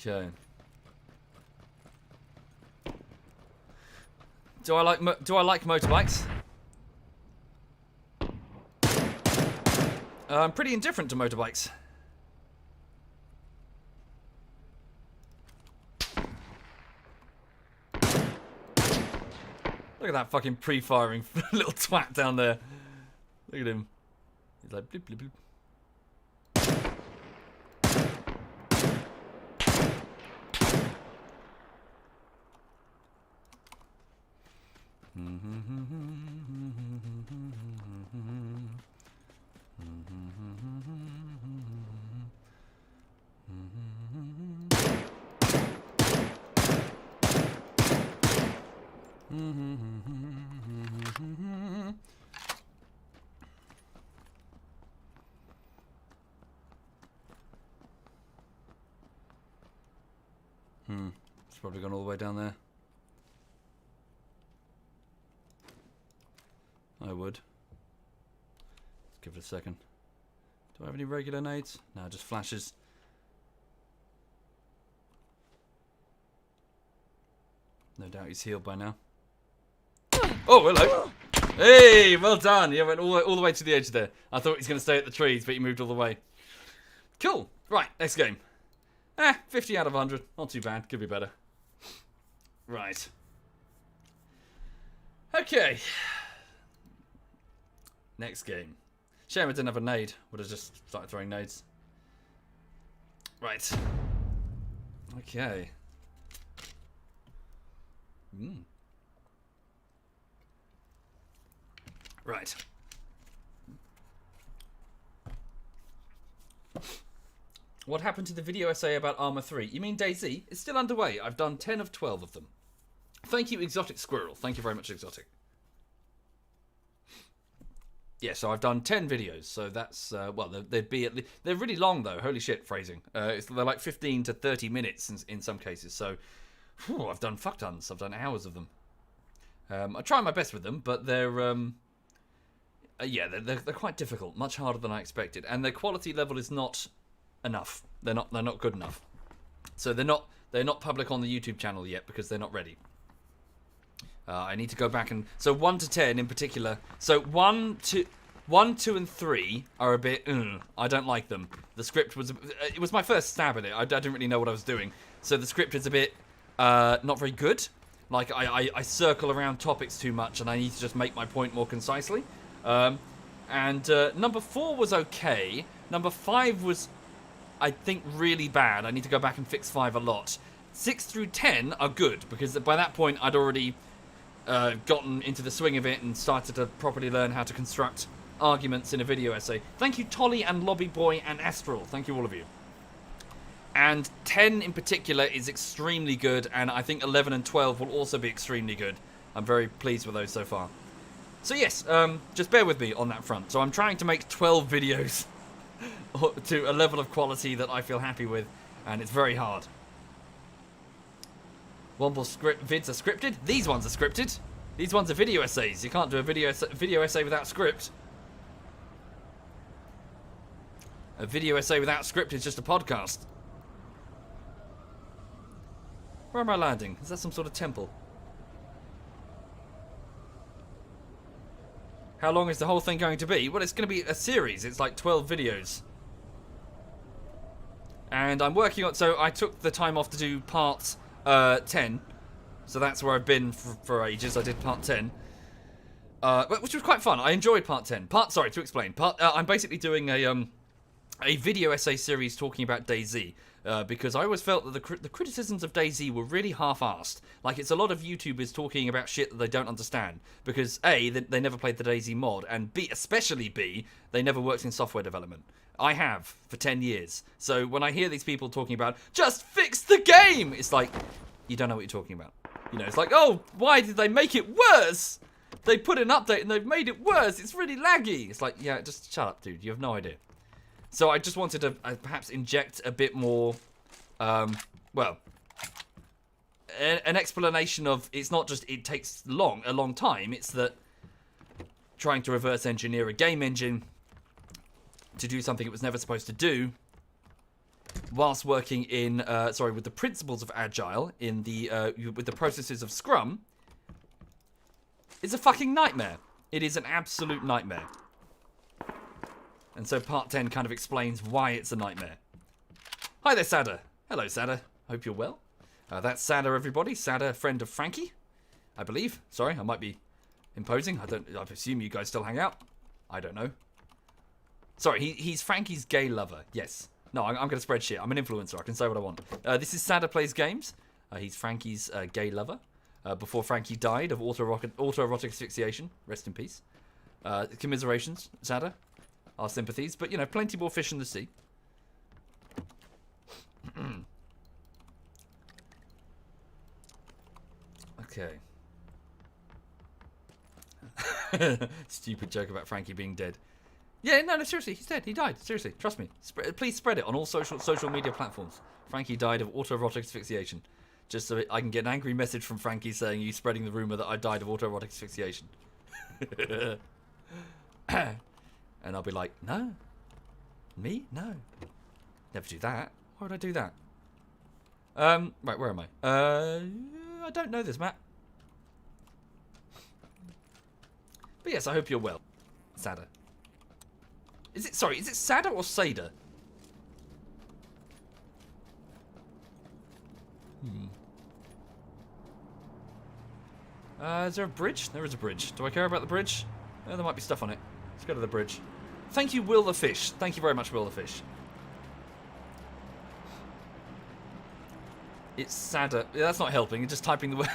Okay. Do I like motorbikes? I'm pretty indifferent to motorbikes. Look at that fucking pre-firing little twat down there. Look at him. He's like bloop bloop bloop. It's probably gone all the way down there. I would. Let's give it a second. Do I have any regular nades? No, just flashes. No doubt he's healed by now. Oh, hello. Hey, well done. You went all the way to the edge there. I thought he was going to stay at the trees, but you moved all the way. Cool. Right, next game. 50 out of 100. Not too bad. Could be better. Right. Okay. Next game. Shame I didn't have a nade. Would have just started throwing nades. Right. Okay. Right. What happened to the video essay about Arma 3? You mean DayZ? It's still underway. I've done 10 of 12 of them. Thank you, Exotic Squirrel. Thank you very much, Exotic. Yeah, so I've done 10 videos. So that's, well, they'd be at least... They're really long, though. Holy shit, phrasing. They're like 15 to 30 minutes in some cases. So, whew, I've done fuck tons. I've done hours of them. I try my best with them, but they're... yeah, they're quite difficult. Much harder than I expected. And their quality level is not... enough. They're not good enough. So they're not public on the YouTube channel yet because they're not ready. I need to go back and... So 1 to 10 in particular. So 1 to... 1, 2, and 3 are a bit, I don't like them. The script was, it was my first stab at it. I didn't really know what I was doing. So the script is a bit, not very good. Like, I circle around topics too much, and I need to just make my point more concisely. Number 4 was okay. Number 5 was, I think, really bad. I need to go back and fix 5 a lot. 6 through 10 are good, because by that point, I'd already gotten into the swing of it and started to properly learn how to construct arguments in a video essay. Thank you, Tolly and Lobby Boy and Astral. Thank you, all of you. And 10 in particular is extremely good, and I think 11 and 12 will also be extremely good. I'm very pleased with those so far. So yes, just bear with me on that front. So I'm trying to make 12 videos to a level of quality that I feel happy with, and it's very hard. Womble vids are scripted. These ones are scripted. These ones are video essays. You can't do a video essay without script. A video essay without script is just a podcast. Where am I landing? Is that some sort of temple? How long is the whole thing going to be? Well, it's going to be a series. It's like 12 videos. And I'm working on... So I took the time off to do part 10. So that's where I've been for ages. I did part 10. Which was quite fun. I enjoyed part 10. Sorry, to explain. I'm basically doing a video essay series talking about DayZ. Because I always felt that the criticisms of DayZ were really half-assed. Like, it's a lot of YouTubers talking about shit that they don't understand. Because A, they never played the DayZ mod, and B, especially B, they never worked in software development. I have, for 10 years. So when I hear these people talking about, just fix the game! It's like, you don't know what you're talking about. You know, it's like, oh, why did they make it worse? They put an update and they've made it worse. It's really laggy. It's like, yeah, just shut up, dude. You have no idea. So I just wanted to perhaps inject a bit more, well, an explanation of it's not just it takes a long time. It's that trying to reverse engineer a game engine to do something it was never supposed to do, whilst working in, with the principles of Agile in the with the processes of Scrum, is a fucking nightmare. It is an absolute nightmare. And so part 10 kind of explains why it's a nightmare. Hi there, Sada. Hello, Sada. Hope you're well. That's Sada, everybody. Sada, friend of Frankie, I believe. Sorry, I might be imposing. I assume you guys still hang out. I don't know. Sorry, he's Frankie's gay lover. Yes. No, I'm going to spread shit. I'm an influencer. I can say what I want. This is Sada Plays Games. He's Frankie's gay lover. Before Frankie died of autoerotic asphyxiation. Rest in peace. Commiserations, Sada. Our sympathies, but, you know, plenty more fish in the sea. Okay. Stupid joke about Frankie being dead. Yeah, no, seriously, he's dead. He died. Seriously, trust me. Please spread it on all social media platforms. Frankie died of autoerotic asphyxiation. Just so I can get an angry message from Frankie saying you spreading the rumour that I died of autoerotic asphyxiation. And I'll be like, no. Me? No. Never do that. Why would I do that? Right, where am I? I don't know this map. But yes, I hope you're well. Sada. Is it Sada or Sada? Is there a bridge? There is a bridge. Do I care about the bridge? There might be stuff on it. Let's go to the bridge. Thank you, Will the Fish. Thank you very much, Will the Fish. It's Sada. Yeah, that's not helping. You're just typing the word.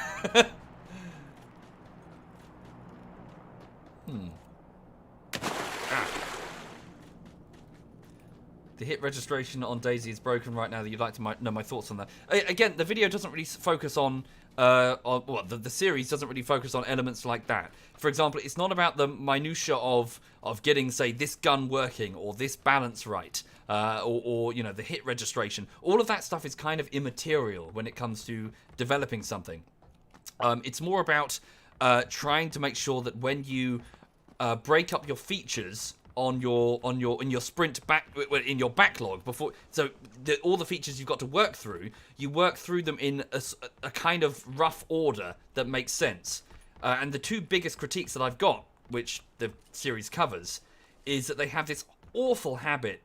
The hit registration on DayZ is broken right now. That you'd like to know my thoughts on that. Again, the video doesn't really focus on the series doesn't really focus on elements like that. For example, it's not about the minutia of getting, say, this gun working or this balance right, or you know, the hit registration. All of that stuff is kind of immaterial when it comes to developing something. It's more about trying to make sure that when you break up your features in your sprint in your backlog before, so all the features you've got to work through, you work through them in a kind of rough order that makes sense. And the two biggest critiques that I've got, which the series covers, is that they have this awful habit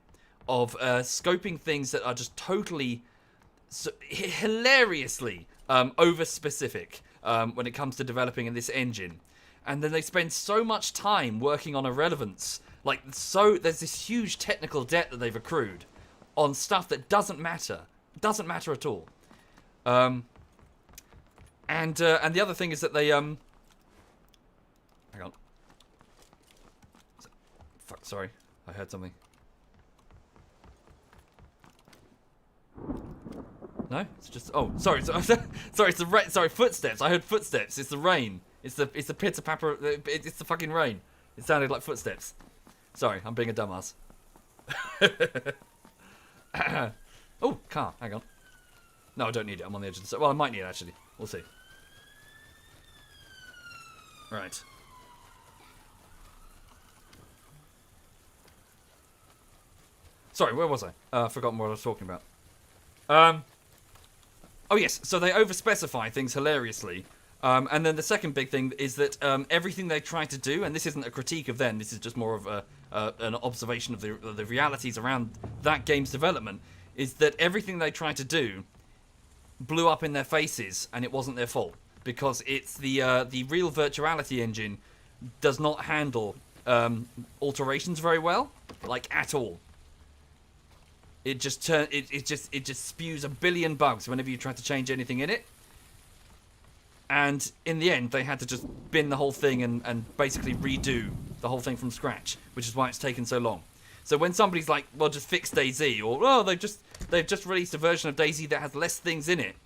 of scoping things that are just totally, hilariously over-specific when it comes to developing in this engine. And then they spend so much time working on irrelevance. There's this huge technical debt that they've accrued on stuff that doesn't matter. Doesn't matter at all. And the other thing is that they, hang on. Fuck, sorry. I heard something. No? It's just, oh, sorry. Sorry, it's the rain. Sorry, footsteps. I heard footsteps. It's the rain. It's the pitter papper. It's the fucking rain. It sounded like footsteps. Sorry, I'm being a dumbass. Oh, car. Hang on. No, I don't need it. I'm on the edge of the... Well, I might need it, actually. We'll see. Right. Sorry, where was I? I've forgotten what I was talking about. Oh, yes. So they overspecify things hilariously. And then the second big thing is that everything they try to do, and this isn't a critique of them, this is just more of an observation of the realities around that game's development, is that everything they try to do blew up in their faces, and it wasn't their fault. Because it's the real virtuality engine does not handle alterations very well, like at all. It just spews a billion bugs whenever you try to change anything in it. And in the end, they had to just bin the whole thing and basically redo the whole thing from scratch, which is why it's taken so long. So when somebody's like, well, just fix DayZ, or, oh, they've just released a version of DayZ that has less things in it,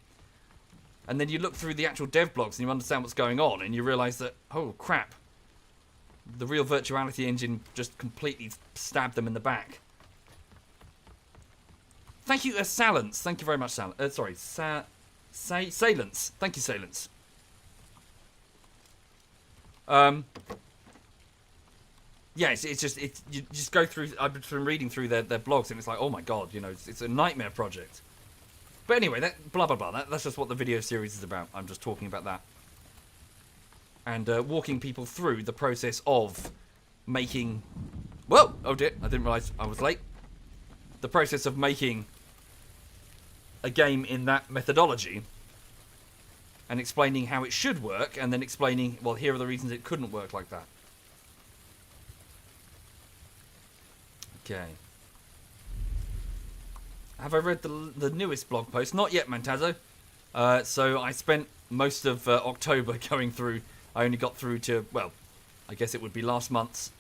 and then you look through the actual dev blogs and you understand what's going on, and you realise that, oh, crap, the real virtuality engine just completely stabbed them in the back. Thank you, Salance. Thank you very much, Salance. Sorry, Salance. Thank you, Salance. Yeah, you just go through. I've been reading through their blogs, and it's like, oh my god, you know, it's a nightmare project. But anyway, that blah blah blah. That's just what the video series is about. I'm just talking about that, and walking people through the process of making. Whoa! Oh dear! I didn't realise I was late. The process of making a game in that methodology, and explaining how it should work, and then explaining, well, here are the reasons it couldn't work like that. Okay. Have I read the newest blog post? Not yet, Mantazo. So I spent most of October going through. I only got through to, well, I guess it would be last month's.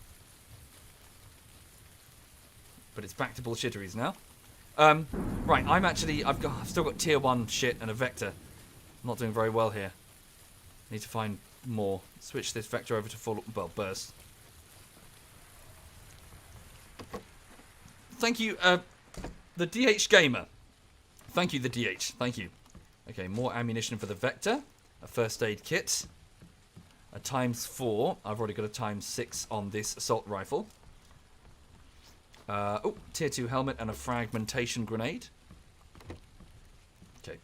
But it's back to bullshitteries now. Right, I've still got tier 1 shit and a vector. I'm not doing very well here. Need to find more. Switch this vector over to full, well, burst. Thank you, the DH Gamer. Thank you, the DH. Thank you. Okay, more ammunition for the vector. A first aid kit. A ×4. I've already got a ×6 on this assault rifle. Oh, tier 2 helmet and a fragmentation grenade. Okay.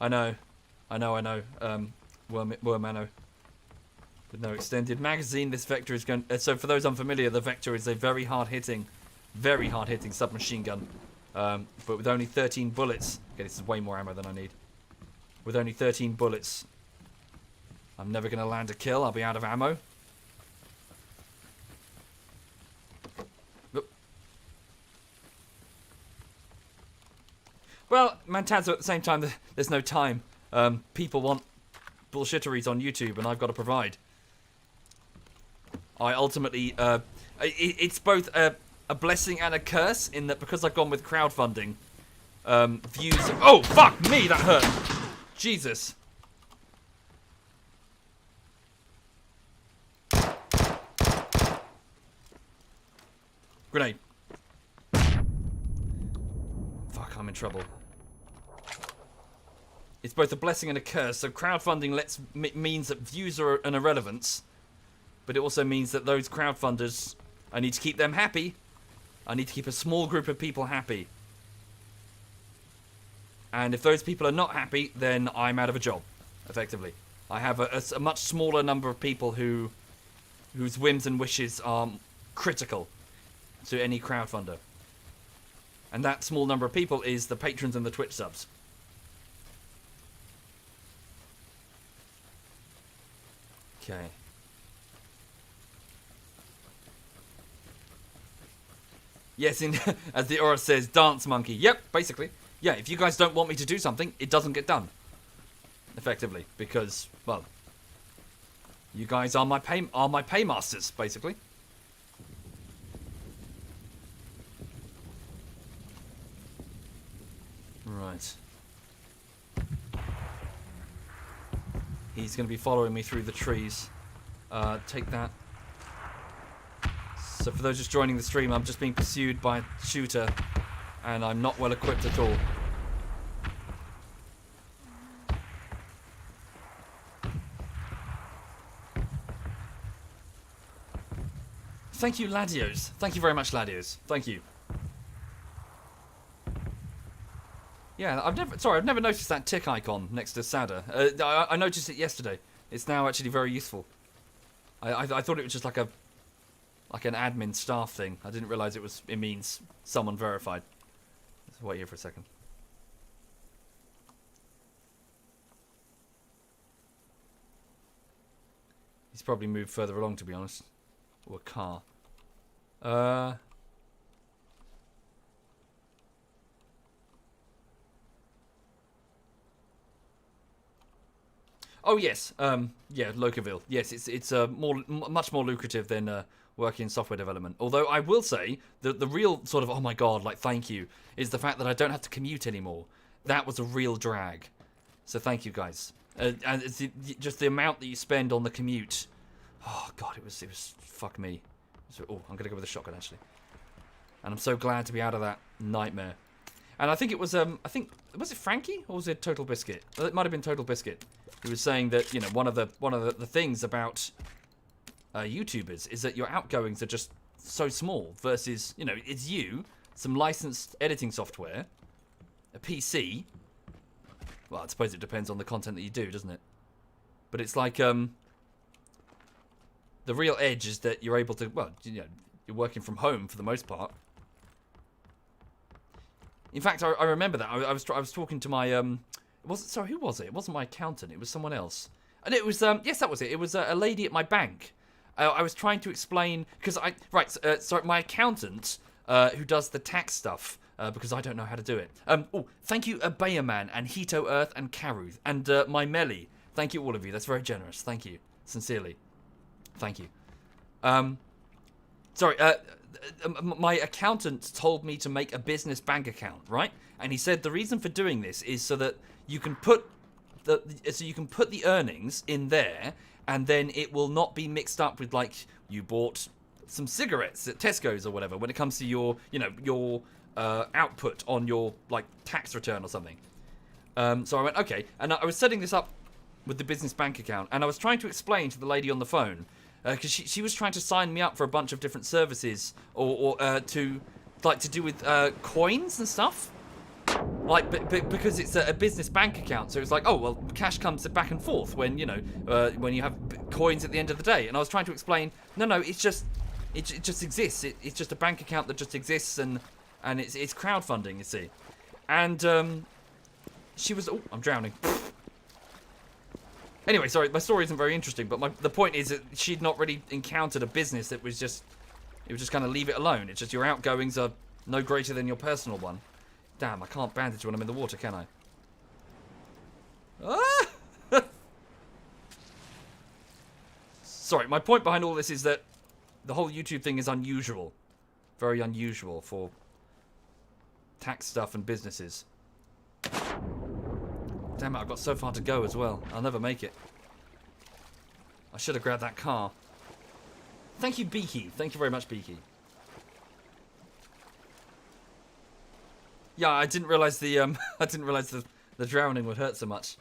I know. Wormano. With no extended magazine, this vector is going... so for those unfamiliar, the vector is a very hard-hitting submachine gun. But with only 13 bullets... Okay, this is way more ammo than I need. With only 13 bullets, I'm never going to land a kill. I'll be out of ammo. Oop. Well, Mantazo, at the same time, there's no time. People want bullshitteries on YouTube, and I've got to provide. I ultimately... it's both a blessing and a curse, in that because I've gone with crowdfunding, views... Oh, fuck me, that hurt! Jesus. Grenade. Fuck, I'm in trouble. It's both a blessing and a curse. So crowdfunding means that views are an irrelevance, but it also means that those crowdfunders, I need to keep them happy. I need to keep a small group of people happy. And if those people are not happy, then I'm out of a job, effectively. I have a much smaller number of people whose whims and wishes are critical to any crowdfunder. And that small number of people is the patrons and the Twitch subs. Okay. Yes, as the aura says, dance monkey. Yep, basically. Yeah, if you guys don't want me to do something, it doesn't get done. Effectively, because, well, you guys are my paymasters, basically. Right. He's going to be following me through the trees. Take that. So for those just joining the stream, I'm just being pursued by a shooter, and I'm not well equipped at all. Thank you, Ladios. Thank you very much, Ladios. Thank you. Yeah, I've never noticed that tick icon next to Sada. I noticed it yesterday. It's now actually very useful. I thought it was just like an admin staff thing. I didn't realise it means someone verified. Let's wait here for a second. He's probably moved further along, to be honest. Or a car. Oh yes, yeah, Locaville. Yes, it's much more lucrative than working in software development. Although I will say that the real sort of, oh my god, like thank you, is the fact that I don't have to commute anymore. That was a real drag. So thank you guys. And it's just the amount that you spend on the commute. Oh god, it was fuck me. So, oh, I'm gonna go with a shotgun actually. And I'm so glad to be out of that nightmare. And I think it was was it Frankie or was it Total Biscuit? It might have been Total Biscuit. He was saying that, you know, one of the things about YouTubers is that your outgoings are just so small versus, you know, it's you, some licensed editing software, a PC. Well, I suppose it depends on the content that you do, doesn't it? But it's like the real edge is that you're able to, well, you know, you're working from home for the most part. In fact, I remember that I was talking to my who was it? It wasn't my accountant. It was someone else. And it was yes, that was it. It was a lady at my bank. I was trying to explain because so my accountant who does the tax stuff because I don't know how to do it. Oh, thank you, Bayerman and Hito Earth and Karuth and my Melly. Thank you all of you. That's very generous. Thank you sincerely. Thank you. My accountant told me to make a business bank account, right? And he said the reason for doing this is so that you can put the earnings in there, and then it will not be mixed up with like you bought some cigarettes at Tesco's or whatever when it comes to your output on your like tax return or something. So I went okay, and I was setting this up with the business bank account, and I was trying to explain to the lady on the phone. Because she was trying to sign me up for a bunch of different services, or to do with coins and stuff, like because it's a business bank account. So it's like, oh well, cash comes back and forth when when you have coins at the end of the day. And I was trying to explain, no, it just exists. It's just a bank account that just exists, and it's crowdfunding, you see. And she was, oh, I'm drowning. Anyway, sorry, my story isn't very interesting, but the point is that she'd not really encountered a business that was just, it was just kind of leave it alone. It's just your outgoings are no greater than your personal one. Damn, I can't bandage when I'm in the water, can I? Ah! Sorry, my point behind all this is that the whole YouTube thing is unusual. Very unusual for tax stuff and businesses. Damn it, I've got so far to go as well. I'll never make it. I should have grabbed that car. Thank you, Beaky. Thank you very much, Beaky. Yeah, I didn't realise the the drowning would hurt so much.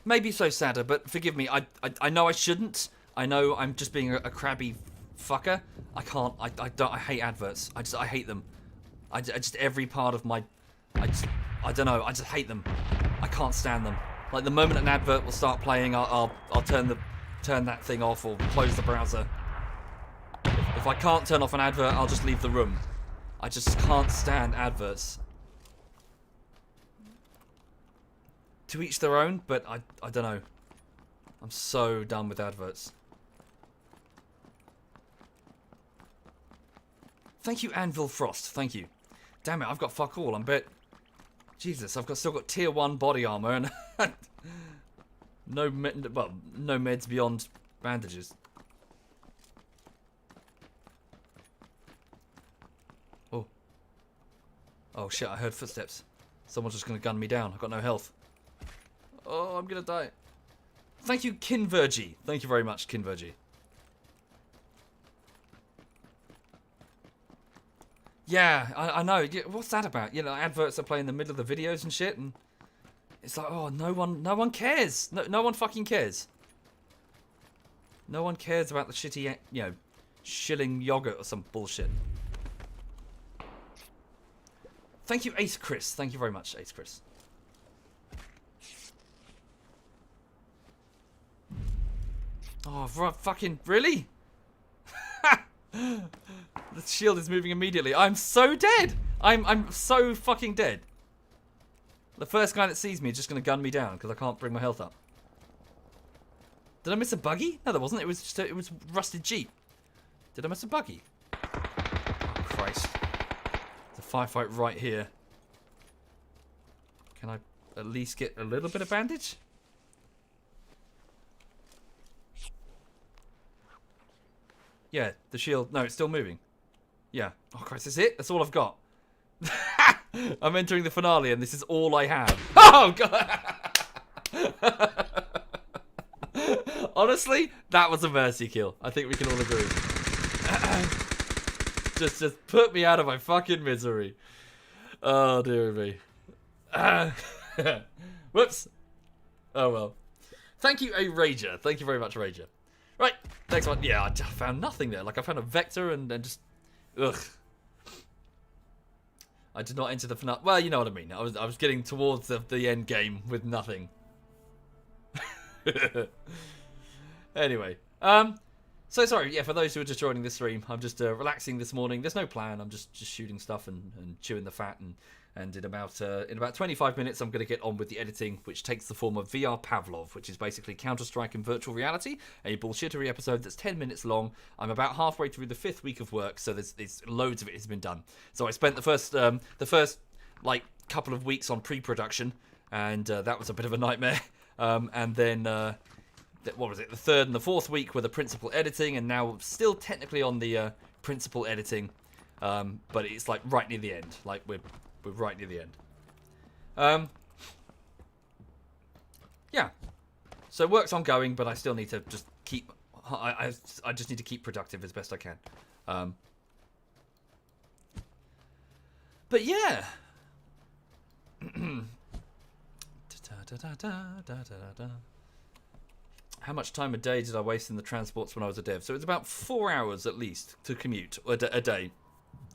Maybe so, Sada, but forgive me. I know I shouldn't. I know I'm just being a crabby fucker. I can't. I hate adverts. I hate them. I just every part of my. I don't know. I just hate them. I can't stand them. Like the moment an advert will start playing, I'll turn turn that thing off or close the browser. If I can't turn off an advert, I'll just leave the room. I just can't stand adverts. To each their own, but I don't know. I'm so done with adverts. Thank you, Anvil Frost. Thank you. Damn it, I've got fuck all. I'm bet. Jesus, still got tier 1 body armor and no meds beyond bandages. Oh. Oh shit, I heard footsteps. Someone's just gonna gun me down. I've got no health. Oh, I'm gonna die. Thank you, Kinvergy. Thank you very much, Kinvergy. Yeah, I know. What's that about? You know, adverts are playing in the middle of the videos and shit, and it's like, oh, no one cares. No one fucking cares. No one cares about the shitty, you know, shilling yogurt or some bullshit. Thank you, Ace Chris. Thank you very much, Ace Chris. Oh, fucking really? The shield is moving immediately. I'm so dead. I'm so fucking dead. The first guy that sees me is just going to gun me down because I can't bring my health up. Did I miss a buggy? No, there wasn't. It was just it was rusted Jeep. Did I miss a buggy? Oh, Christ. There's a firefight right here. Can I at least get a little bit of bandage? Yeah, the shield. No, it's still moving. Yeah. Oh, Christ, that's it? That's all I've got. I'm entering the finale and this is all I have. Oh, God. Honestly, that was a mercy kill. I think we can all agree. just put me out of my fucking misery. Oh, dear me. Whoops. Oh, well. Thank you, a Rager. Thank you very much, Rager. Right, next one. Yeah, I found nothing there. Like, I found a vector and just... Ugh. I did not enter the finale. Well, you know what I mean. I was getting towards the end game with nothing. Anyway. So sorry, yeah, for those who are just joining the stream, I'm just relaxing this morning. There's no plan. I'm just shooting stuff and chewing the fat and in about 25 minutes, I'm going to get on with the editing, which takes the form of VR Pavlov, which is basically Counter-Strike in virtual reality, a bullshittery episode that's 10 minutes long. I'm about halfway through the 5th week of work, so there's loads of it has been done. So I spent the first like couple of weeks on pre-production, and that was a bit of a nightmare. And then what was it? The 3rd and the 4th week were the principal editing, and now still technically on the principal editing, but it's like right near the end. Like we're right near the end. Yeah. So work's ongoing, but I still need to just keep... I just need to keep productive as best I can. But yeah. How much time a day did I waste in the transports when I was a dev? So it's about 4 hours at least to commute a day.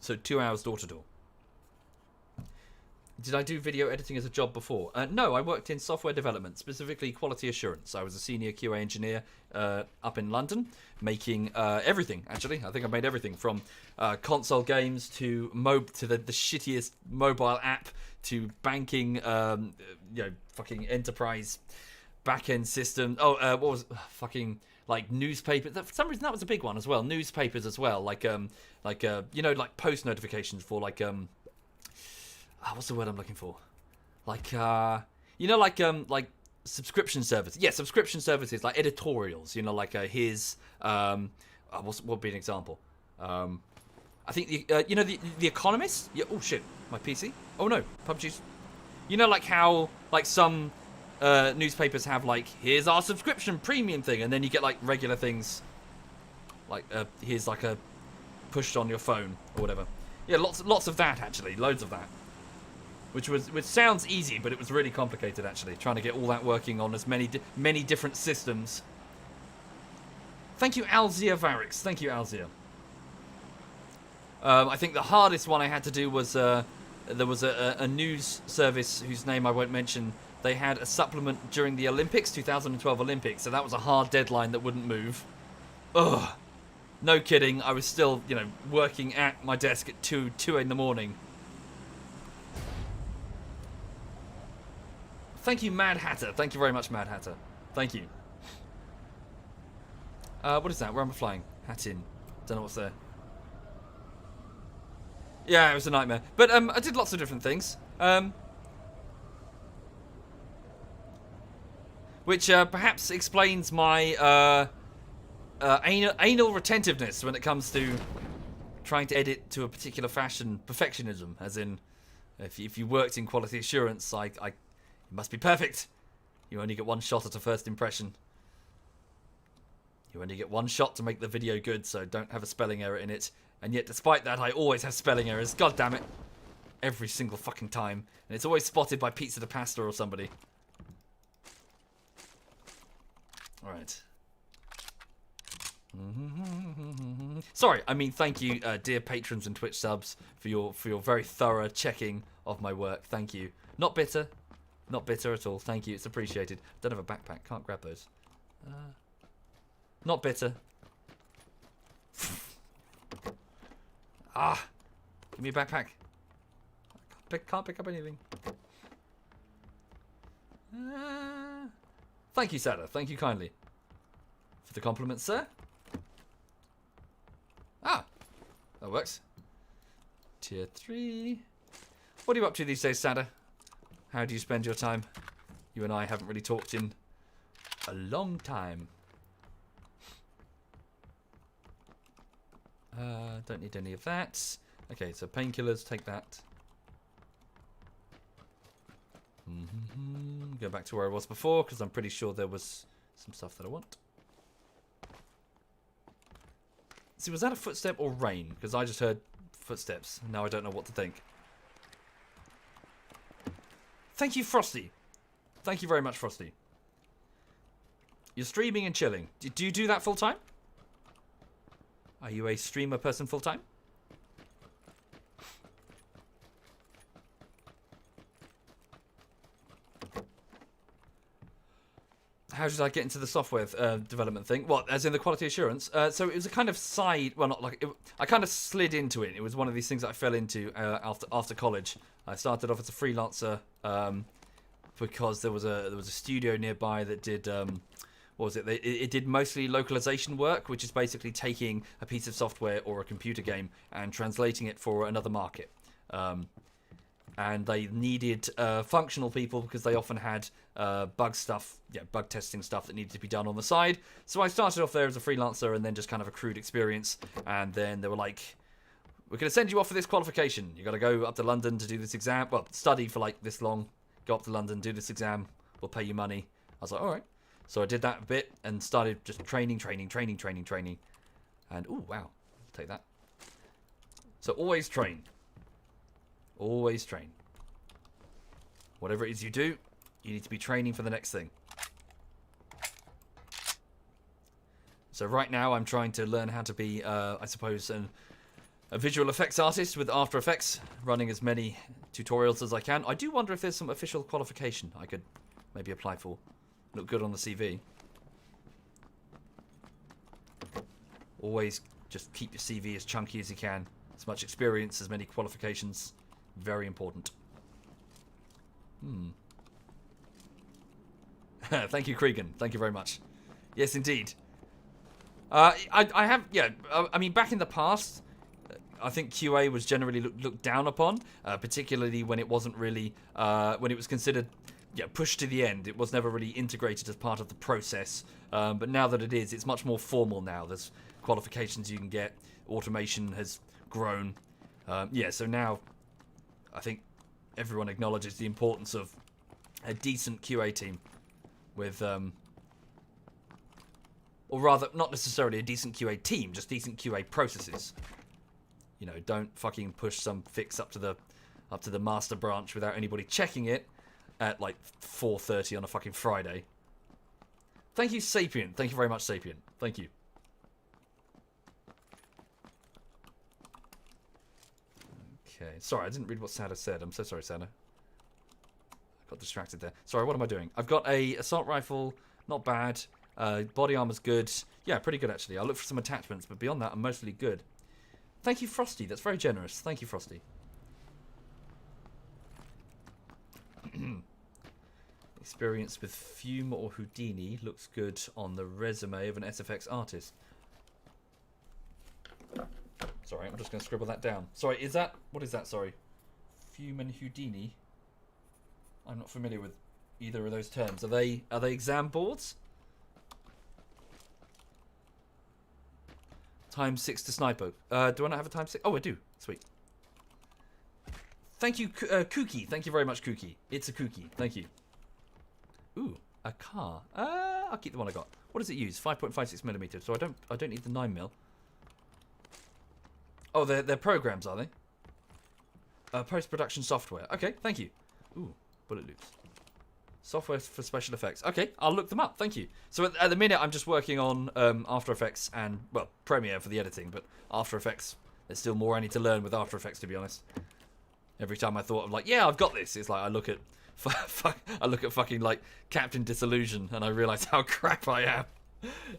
So 2 hours door to door. Did I do video editing as a job before? No, I worked in software development, specifically quality assurance. I was a senior QA engineer up in London, making everything, actually. I think I made everything from console games to the shittiest mobile app to banking, fucking enterprise back-end system. Oh, what was fucking like newspapers? For some reason, that was a big one as well. Newspapers as well, like post notifications for like what's the word I'm looking for? Like subscription services. Yeah, subscription services like editorials. Like his what would be an example? I think the Economist. Yeah. Oh shit, my PC. Oh no, PUBG's. Like how like some newspapers have like here's our subscription premium thing, and then you get like regular things. Like here's like a pushed on your phone or whatever. Yeah, lots of that actually, loads of that. Which sounds easy, but it was really complicated actually, trying to get all that working on as many different systems. Thank you, Alzia Varix. Thank you, Alzia. I think the hardest one I had to do was there was a news service whose name I won't mention they had a supplement during the Olympics, 2012 Olympics, so that was a hard deadline that wouldn't move. Ugh. No kidding, I was still, you know, working at my desk at 2 in the morning. Thank you, Mad Hatter. Thank you very much, Mad Hatter. Thank you. What is that? Where am I flying? Hat in. Don't know what's there. Yeah, it was a nightmare. But I did lots of different things. Which perhaps explains my anal retentiveness when it comes to trying to edit to a particular fashion. Perfectionism, as in, if you worked in quality assurance, it must be perfect. You only get one shot at a first impression. You only get one shot to make the video good, so don't have a spelling error in it. And yet, despite that, I always have spelling errors. God damn it. Every single fucking time. And it's always spotted by Pizza de Pasta or somebody. Alright. Sorry, I mean, thank you, dear patrons and Twitch subs, for your very thorough checking of my work. Thank you. Not bitter. Not bitter at all. Thank you. It's appreciated. Don't have a backpack. Can't grab those. Not bitter. Give me a backpack. Can't pick up anything. Thank you, Sada. Thank you kindly for the compliments, sir. That works. Tier 3. What are you up to these days, Sada? How do you spend your time? You and I haven't really talked in a long time. Don't need any of that. Okay, so painkillers, take that. Go back to where I was before, because I'm pretty sure there was some stuff that I want. See, was that a footstep or rain? Because I just heard footsteps. Now I don't know what to think. Thank you, Frosty. Thank you very much, Frosty. You're streaming and chilling. Do you do that full time? Are you a streamer person full time? How did I get into the software development thing? What, as in the quality assurance? So it was a kind of side, well, not like, I kind of slid into it. It was one of these things that I fell into after college. I started off as a freelancer because there was a studio nearby that did, what was it? It did mostly localization work, which is basically taking a piece of software or a computer game and translating it for another market. And they needed functional people because they often had bug testing stuff that needed to be done on the side. So I started off there as a freelancer and then just kind of accrued experience. And then they were like, we're going to send you off for this qualification. You got to go up to London to do this exam. Well, study for like this long. Go up to London, do this exam. We'll pay you money. I was like, all right. So I did that a bit and started just training. And, ooh, wow. I'll take that. So always train. Always train. Whatever it is you do, you need to be training for the next thing. So right now I'm trying to learn how to be, I suppose, a visual effects artist with After Effects, running as many tutorials as I can. I do wonder if there's some official qualification I could maybe apply for. Look good on the CV. Always just keep your CV as chunky as you can. As much experience, as many qualifications. Very important. Thank you, Cregan. Thank you very much. Yes, indeed. I have, yeah, I mean, back in the past, I think QA was generally looked down upon, particularly when it wasn't really, when it was considered, pushed to the end. It was never really integrated as part of the process. But now that it is, it's much more formal now. There's qualifications you can get. Automation has grown. So now I think everyone acknowledges the importance of a decent QA team with, or rather, not necessarily a decent QA team, just decent QA processes. You know, don't fucking push some fix up to the master branch without anybody checking it at like 4:30 on a fucking Friday. Thank you, Sapient. Thank you very much, Sapient. Thank you. Okay, sorry, I didn't read what Sada said. I'm so sorry, Sada. I Got distracted there. Sorry, what am I doing? I've got a assault rifle. Not bad. Body armor's good. Yeah, pretty good actually. I'll look for some attachments, but beyond that, I'm mostly good. Thank you, Frosty. That's very generous. Thank you, Frosty. Experience with Fume or Houdini looks good on the resume of an SFX artist. Sorry, I'm just going to scribble that down. Sorry, is that... What is that? Sorry. Fume and Houdini? I'm not familiar with either of those terms. Are they exam boards? ×6 to sniper. Do I not have a ×6? Oh, I do. Sweet. Thank you, Kookie. Thank you very much, Kookie. It's a Kookie. Thank you. Ooh, a car. I'll keep the one I got. What does it use? 5.56mm. So I don't need the 9mm. Oh, they're programs, are they? Post-production software. Okay, thank you. Ooh, bullet loops. Software for special effects. Okay, I'll look them up. Thank you. So at the minute, I'm just working on After Effects and, well, Premiere for the editing, but After Effects, there's still more I need to learn with After Effects, to be honest. Every time I thought of like, yeah, I've got this, it's like I look at fucking like Captain Disillusion and I realise how crap I am.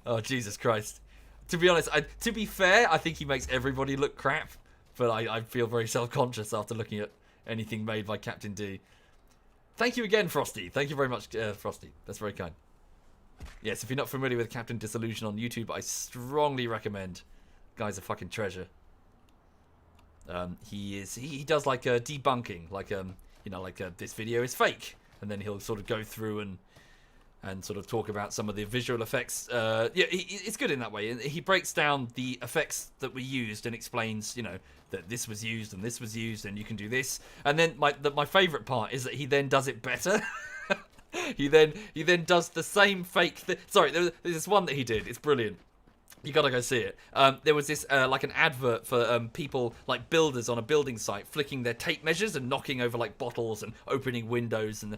Oh, Jesus Christ. To be honest, to be fair, I think he makes everybody look crap, but I feel very self-conscious after looking at anything made by Captain D. Thank you again, Frosty. Thank you very much, Frosty. That's very kind. Yes, if you're not familiar with Captain Disillusion on YouTube, I strongly recommend. Guy's a fucking treasure. He does like debunking, like you know, like this video is fake, and then he'll sort of go through and sort of talk about some of the visual effects. Yeah, it's good in that way. He breaks down the effects that were used and explains, you know, that this was used and this was used and you can do this. And then my favourite part is that he then does it better. he then does the same fake thing. Sorry, there's this one that he did. It's brilliant. You gotta go see it. There was this like an advert for people like builders on a building site flicking their tape measures and knocking over like bottles and opening windows and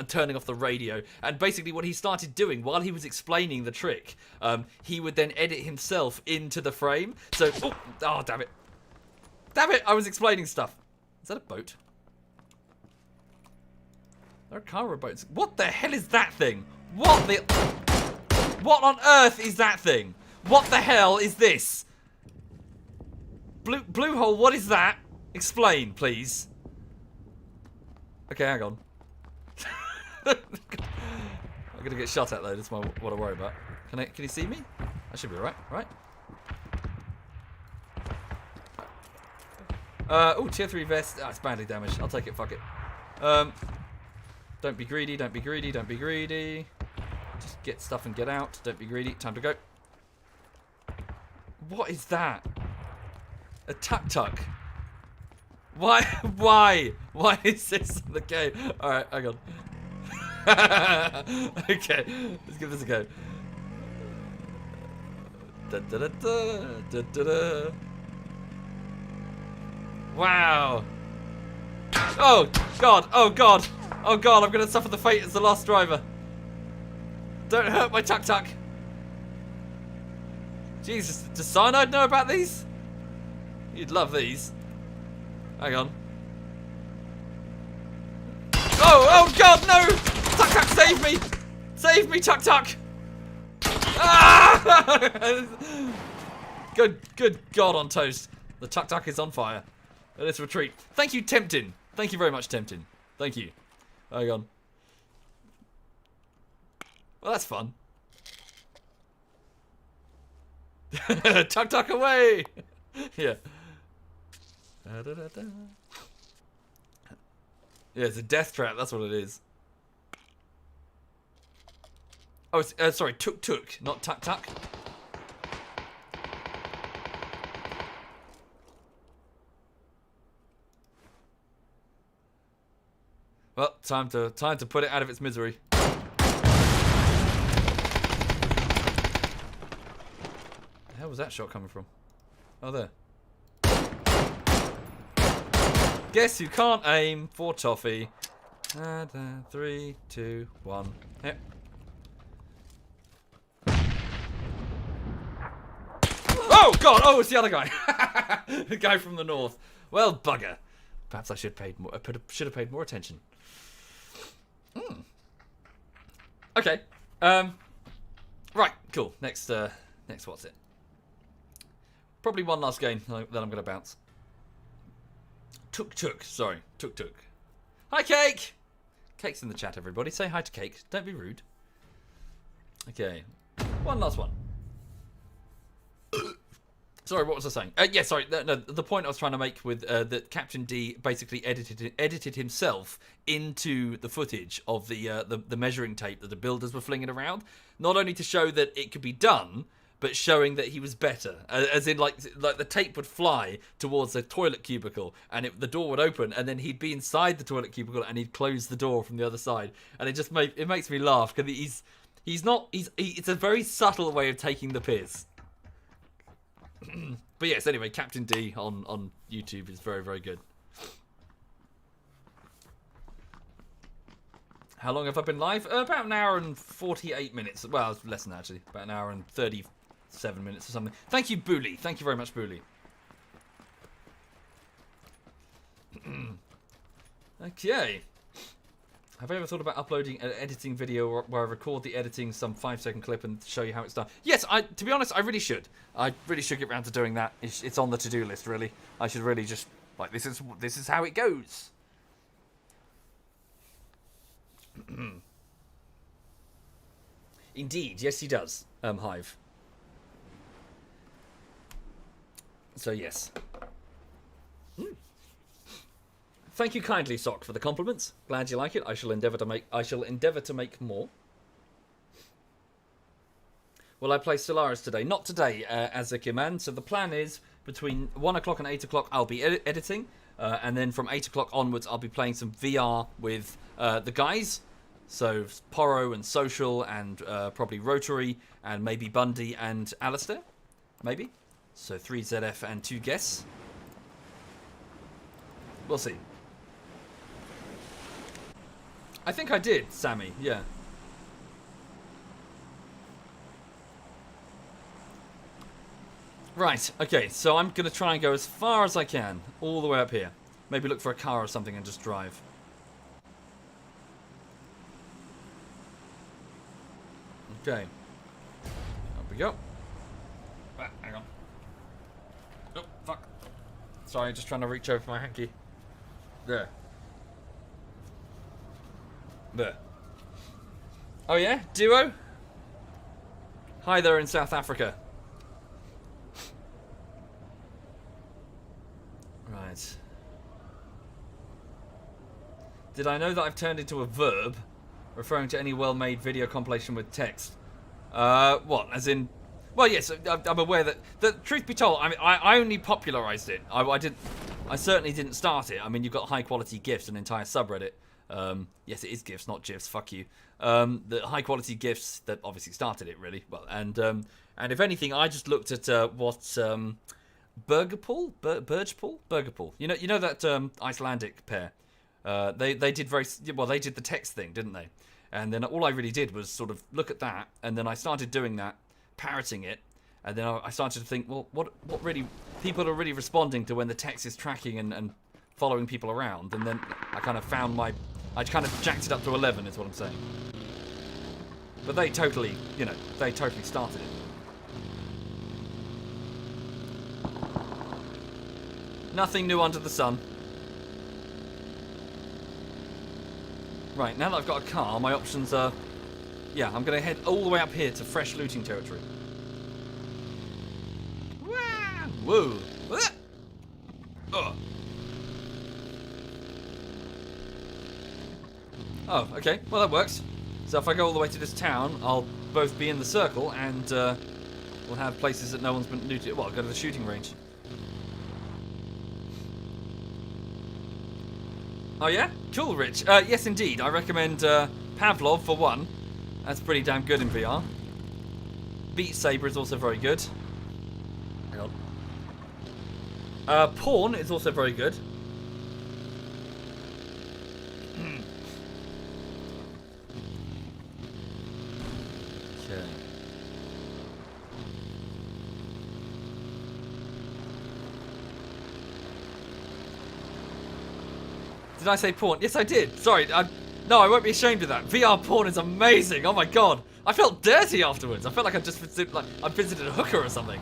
turning off the radio. And basically what he started doing while he was explaining the trick, he would then edit himself into the frame. So oh damn it, I was explaining stuff. Is that a boat? There are cargo boats. What the hell is that thing? What on earth is that thing? What the hell is this? Blue hole, what is that? Explain, please. Okay, hang on. I'm gonna get shot at though, that's what I worry about. Can you see me? I should be alright, right? Oh, tier 3 vest. Ah, it's badly damaged. I'll take it, fuck it. Don't be greedy, don't be greedy, don't be greedy. Just get stuff and get out. Don't be greedy. Time to go. What is that? A tuk-tuk. Why? Why? Why is this in the game? Alright, hang on. Okay, let's give this a go. Da, da, da, da, da, da, da. Wow. Oh, God. Oh, God. Oh, God, I'm going to suffer the fate as the last driver. Don't hurt my tuk-tuk. Jesus, does Cyanide know about these? You'd love these. Hang on. Oh God, no! Tuk-tuk, save me! Save me, tuk-tuk! Ah! Good God on toast. The tuk-tuk is on fire. Let's retreat. Thank you, Temptin. Thank you very much, Temptin. Thank you. Hang on. Well, that's fun. Tuk-tuk away! Yeah. Da, da, da, da. Yeah, it's a death trap, that's what it is. Oh, it's, sorry, tuk-tuk, not tuk-tuk. Well, time to put it out of its misery. Where was that shot coming from? Oh, there. Guess you can't aim for toffee. 3, 2, 1. Yep. Oh God! Oh, it's the other guy. The guy from the north. Well, bugger. Perhaps I should have paid more attention. Okay. Right, cool. Next what's it? Probably one last game, then I'm going to bounce. Tuk. Sorry, Tuk. Hi, Cake! Cake's in the chat, everybody. Say hi to Cake. Don't be rude. Okay. One last one. Sorry, what was I saying? Yeah, sorry. No, the point I was trying to make with that Captain D basically edited himself into the footage of the measuring tape that the builders were flinging around, not only to show that it could be done, but showing that he was better. As in, like the tape would fly towards the toilet cubicle, and the door would open, and then he'd be inside the toilet cubicle, and he'd close the door from the other side, and it makes me laugh because it's a very subtle way of taking the piss. But yes, anyway, Captain D on YouTube is very, very good. How long have I been live? About an hour and 48 minutes. Well, less than that, actually. About an hour and 37 minutes or something. Thank you, Booley. Thank you very much, Booley. Okay. Have I ever thought about uploading an editing video where I record the editing some 5-second clip and show you how it's done? Yes, to be honest, I really should. I really should get around to doing that. It's on the to-do list, really. I should really just, like, this is how it goes. Indeed, yes he does, Hive. So, yes. Thank you kindly, Sock, for the compliments. Glad you like it. I shall endeavour to make more. Will I play Stellaris today? Not today, Azuki-man. So the plan is between 1 o'clock and 8 o'clock I'll be editing. And then from 8 o'clock onwards I'll be playing some VR with the guys. So Poro and Social and probably Rotary and maybe Bundy and Alistair. Maybe. So 3ZF and 2 guests. We'll see. I think I did, Sammy, yeah. Right, okay, so I'm going to try and go as far as I can, all the way up here. Maybe look for a car or something and just drive. Okay. Up we go. Ah, hang on. Oh, fuck. Sorry, just trying to reach over for my hanky. There. There. Oh yeah? Duo? Hi there in South Africa. Right. Did I know that I've turned into a verb, referring to any well-made video compilation with text? What? As in... Well, yes, I'm aware that truth be told, I mean, I only popularised it. I certainly didn't start it. I mean, you've got high-quality GIFs, an entire subreddit. Yes, it is GIFs, not GIFs. Fuck you. The high-quality GIFs that obviously started it, really. Well, and if anything, I just looked at what Bergerpool. You know that Icelandic pair. They did they did the text thing, didn't they? And then all I really did was sort of look at that, and then I started doing that, parroting it, and then I started to think, well, what really people are really responding to when the text is tracking and following people around, and then I kind of found I kind of jacked it up to 11, is what I'm saying. But they totally started it. Nothing new under the sun. Right, now that I've got a car, my options are... Yeah, I'm going to head all the way up here to fresh looting territory. Whoa! Oh, okay. Well, that works. So if I go all the way to this town, I'll both be in the circle and we'll have places that no one's been looted. Well, I'll go to the shooting range. Oh yeah? Cool, Rich. Yes, indeed. I recommend Pavlov for one. That's pretty damn good in VR. Beat Saber is also very good. Hang on. Pawn is also very good. Okay. Did I say pawn? Yes, I did. Sorry, No, I won't be ashamed of that. VR porn is amazing. Oh my god. I felt dirty afterwards. I felt like I just visited, like I visited a hooker or something.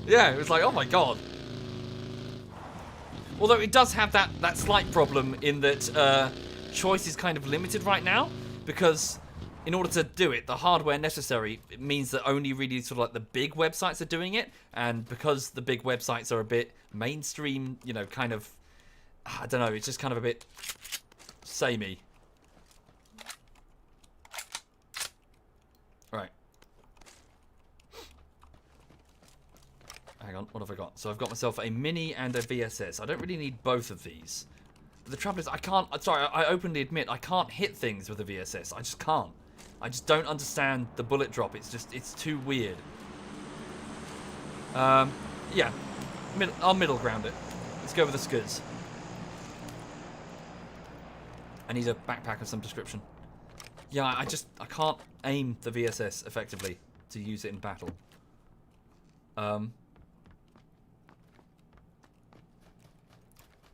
Yeah, it was like, oh my god. Although it does have that slight problem in that choice is kind of limited right now, because in order to do it, the hardware necessary, it means that only really sort of like the big websites are doing it, and because the big websites are a bit mainstream, you know, kind of, I don't know, it's just kind of a bit samey. Right. Hang on, what have I got? So I've got myself a Mini and a VSS. I don't really need both of these. But the trouble is, I can't, sorry, I openly admit, I can't hit things with a VSS. I just can't. I just don't understand the bullet drop. It's just, it's too weird. Yeah. I'll middle ground it. Let's go with the skids. I need a backpack of some description. Yeah, I can't aim the VSS effectively to use it in battle.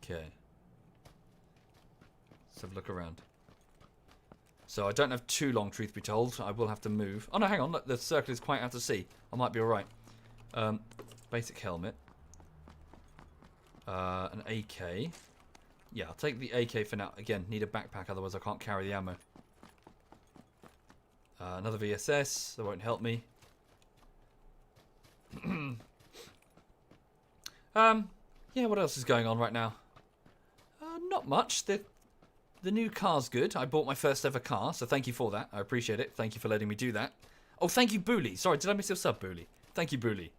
Okay. Let's have a look around. So I don't have too long, truth be told. I will have to move. Oh no, hang on. Look, the circle is quite out to sea. I might be alright. Basic helmet. An AK. Yeah, I'll take the AK for now. Again, need a backpack, otherwise I can't carry the ammo. Another VSS. That won't help me. Yeah, what else is going on right now? Not much. The new car's good. I bought my first ever car, so thank you for that. I appreciate it. Thank you for letting me do that. Oh, thank you, Booley. Sorry, did I miss your sub, Booley? Thank you, Booley.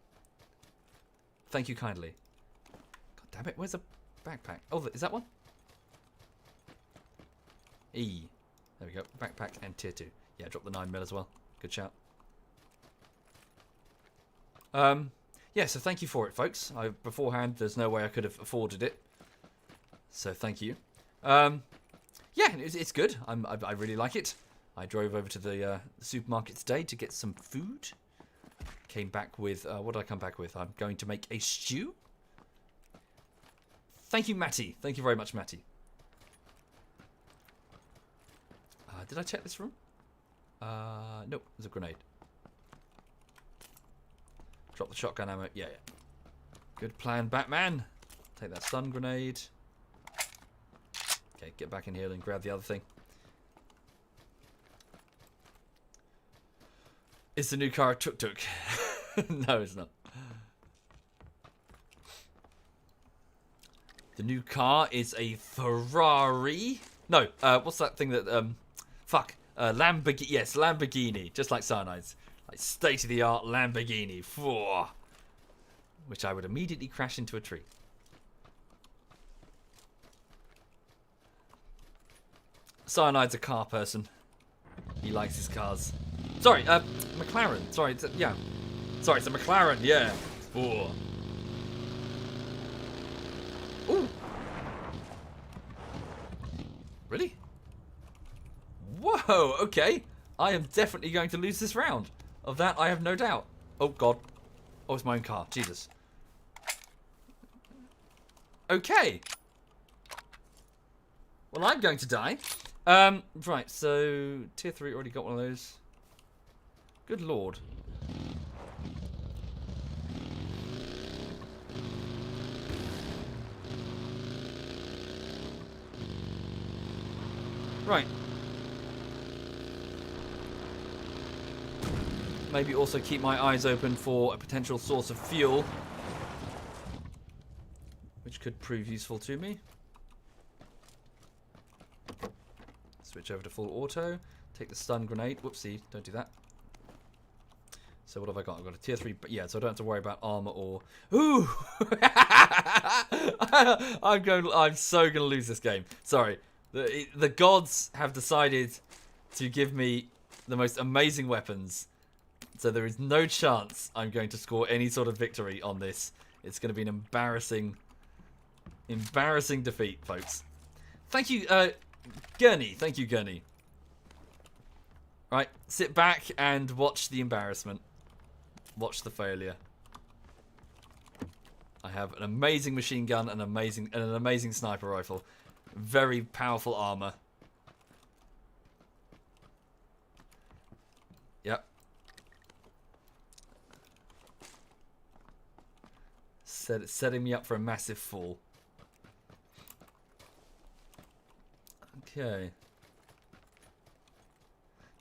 Thank you kindly. God damn it, where's the backpack? Oh, is that one? E. There we go. Backpack and tier 2. Yeah, drop the 9mm as well. Good shout. Yeah, so thank you for it, folks. Beforehand, there's no way I could have afforded it. So thank you. Yeah, it's good. I really like it. I drove over to the supermarket today to get some food. Came back with, what did I come back with? I'm going to make a stew. Thank you, Matty. Thank you very much, Matty. Did I check this room? Nope, there's a grenade. Drop the shotgun ammo. Yeah. Good plan, Batman. Take that stun grenade. Okay, get back in here and grab the other thing. Is the new car a tuk-tuk? No, it's not. The new car is a Ferrari. No, what's that thing that, Lamborghini. Yes, Lamborghini. Just like Cyanide's. Like state-of-the-art Lamborghini. Which I would immediately crash into a tree. Cyanide's a car person. He likes his cars. Sorry, McLaren. Sorry, yeah. Sorry, it's a McLaren, yeah. Ooh. Really? Whoa, okay. I am definitely going to lose this round. Of that, I have no doubt. Oh, God. Oh, it's my own car. Jesus. Okay. Well, I'm going to die. Right, so tier 3 already got one of those. Good lord. Right. Maybe also keep my eyes open for a potential source of fuel, which could prove useful to me. Switch over to full auto. Take the stun grenade. Whoopsie, don't do that. So what have I got? I've got a tier 3, but yeah, so I don't have to worry about armor or... Ooh! I'm so gonna lose this game. Sorry. The gods have decided to give me the most amazing weapons. So there is no chance I'm going to score any sort of victory on this. It's going to be an embarrassing defeat, folks. Thank you, Gurney. Thank you, Gurney. Right, sit back and watch the embarrassment. Watch the failure. I have an amazing machine gun and an amazing sniper rifle. Very powerful armor. Yep. Setting me up for a massive fall. Okay.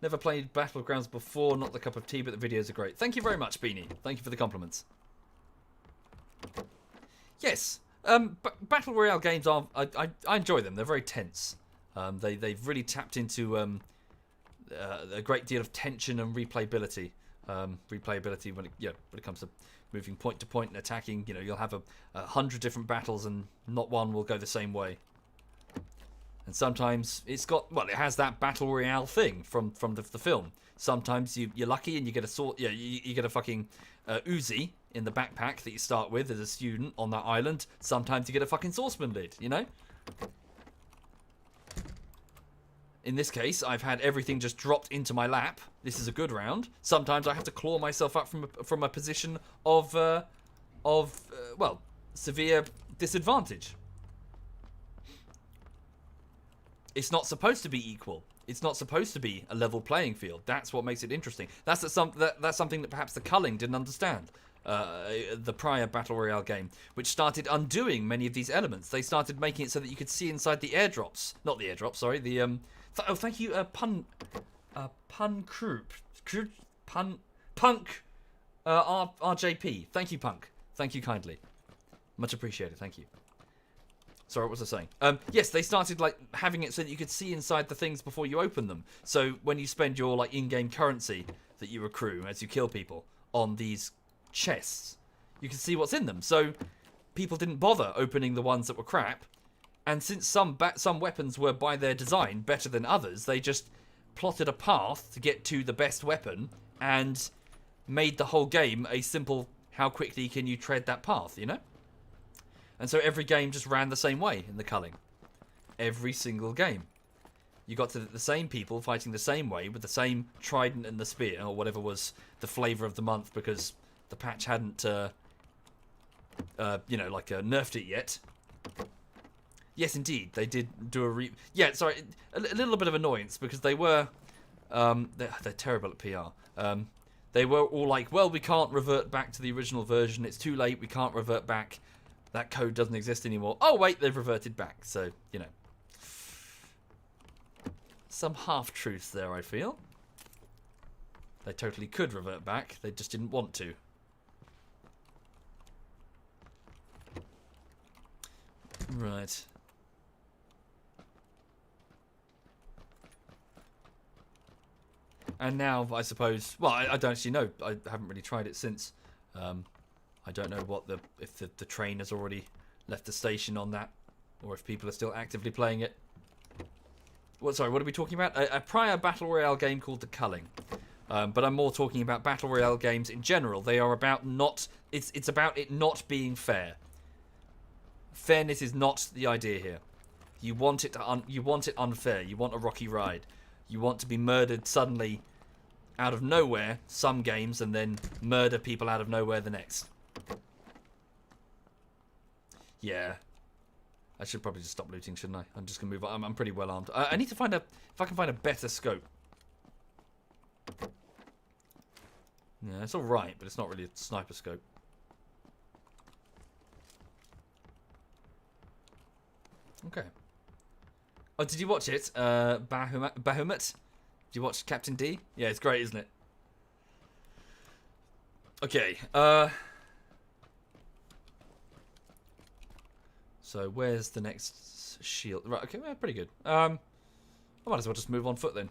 Never played Battlegrounds before, not the cup of tea, but the videos are great. Thank you very much, Beanie. Thank you for the compliments. Yes, Battle Royale games are... I enjoy them. They're very tense. They've really tapped into a great deal of tension and replayability. Replayability when it comes to moving point to point and attacking. You know, you'll have 100 different battles and not one will go the same way. And sometimes it's got, well, it has that Battle Royale thing from the film. Sometimes you're lucky and you get a sword, you get a fucking Uzi in the backpack that you start with as a student on that island. Sometimes you get a fucking swordsman lid, you know? In this case, I've had everything just dropped into my lap. This is a good round. Sometimes I have to claw myself up from a position of well, severe disadvantage. It's not supposed to be equal. It's not supposed to be a level playing field. That's what makes it interesting. That's something that perhaps the culling didn't understand. The prior Battle Royale game, which started undoing many of these elements. They started making it so that you could see inside the airdrops. Not the airdrops, sorry. The oh, thank you, Punk RJP. Thank you, Punk. Thank you kindly. Much appreciated. Thank you. Sorry, what was I saying? Yes, they started like having it so that you could see inside the things before you open them. So when you spend your like in-game currency that you accrue as you kill people on these chests, you can see what's in them. So people didn't bother opening the ones that were crap. And since some weapons were by their design better than others, they just plotted a path to get to the best weapon and made the whole game a simple how quickly can you tread that path, you know? And so every game just ran the same way in the culling. Every single game. You got to the same people fighting the same way with the same trident and the spear, or whatever was the flavour of the month because the patch hadn't, nerfed it yet. Yes, indeed, they did do a Yeah, sorry, a little bit of annoyance because they were... they're terrible at PR. They were all like, well, we can't revert back to the original version. It's too late. We can't revert back. That code doesn't exist anymore. Oh, wait, they've reverted back. So, you know. Some half-truths there, I feel. They totally could revert back. They just didn't want to. Right. And now, I suppose... Well, I don't actually know. I haven't really tried it since. I don't know what if the train has already left the station on that, or if people are still actively playing it. Sorry, what are we talking about? A prior Battle Royale game called The Culling. But I'm more talking about Battle Royale games in general. They are about not... It's about it not being fair. Fairness is not the idea here. You want it unfair. You want a rocky ride. You want to be murdered suddenly out of nowhere, some games, and then murder people out of nowhere the next. Yeah. I should probably just stop looting, shouldn't I? I'm just going to move on. I'm pretty well armed. I need to find if I can find a better scope. Yeah, it's alright, but it's not really a sniper scope. Okay. Oh, did you watch it? Bahamut? Did you watch Captain D? Yeah, it's great, isn't it? Okay, so where's the next shield? Right, okay, well, pretty good. I might as well just move on foot then.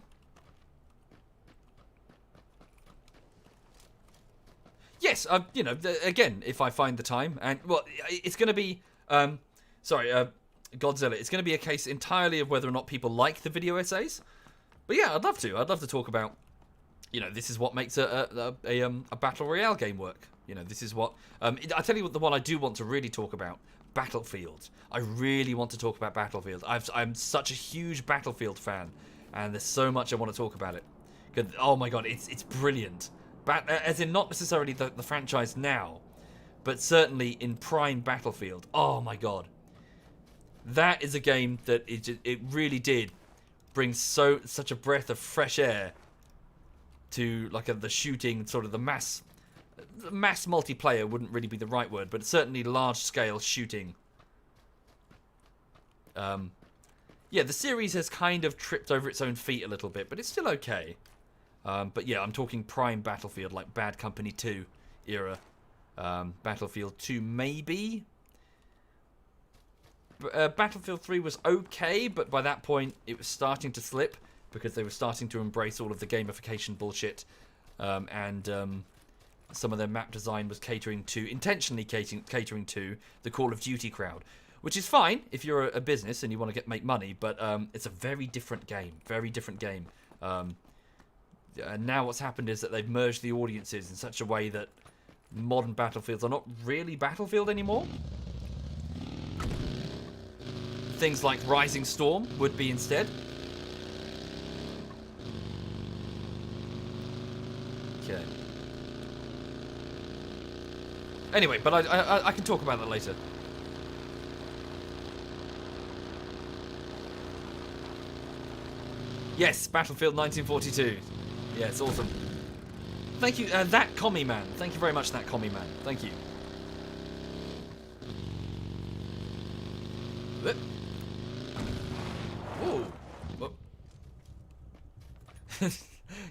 Yes, you know, again, if I find the time, and well, it's going to be, Godzilla. It's going to be a case entirely of whether or not people like the video essays. But yeah, I'd love to. I'd love to talk about, you know, this is what makes a Battle Royale game work. You know, this is what... I tell you what, the one I do want to really talk about, Battlefield. I really want to talk about Battlefield. I'm such a huge Battlefield fan, and there's so much I want to talk about it. Oh my god, it's brilliant. As in, not necessarily the franchise now, but certainly in prime Battlefield. Oh my god. That is a game that it really did bring such a breath of fresh air to like the shooting, sort of the mass multiplayer wouldn't really be the right word, but certainly large scale shooting. Yeah, the series has kind of tripped over its own feet a little bit, but it's still okay. But yeah, I'm talking prime Battlefield, like Bad Company 2 era. Battlefield 2 maybe. Battlefield 3 was okay, but by that point it was starting to slip because they were starting to embrace all of the gamification bullshit, and some of their map design was intentionally catering to the Call of Duty crowd, which is fine if you're a business and you want to make money, but it's a very different game, and now what's happened is that they've merged the audiences in such a way that modern Battlefields are not really Battlefield anymore. Things like Rising Storm would be instead. Okay. Anyway, but I can talk about that later. Yes, Battlefield 1942. Yeah, it's awesome. Thank you, that commie man. Thank you very much, that commie man. Thank you. Whoa.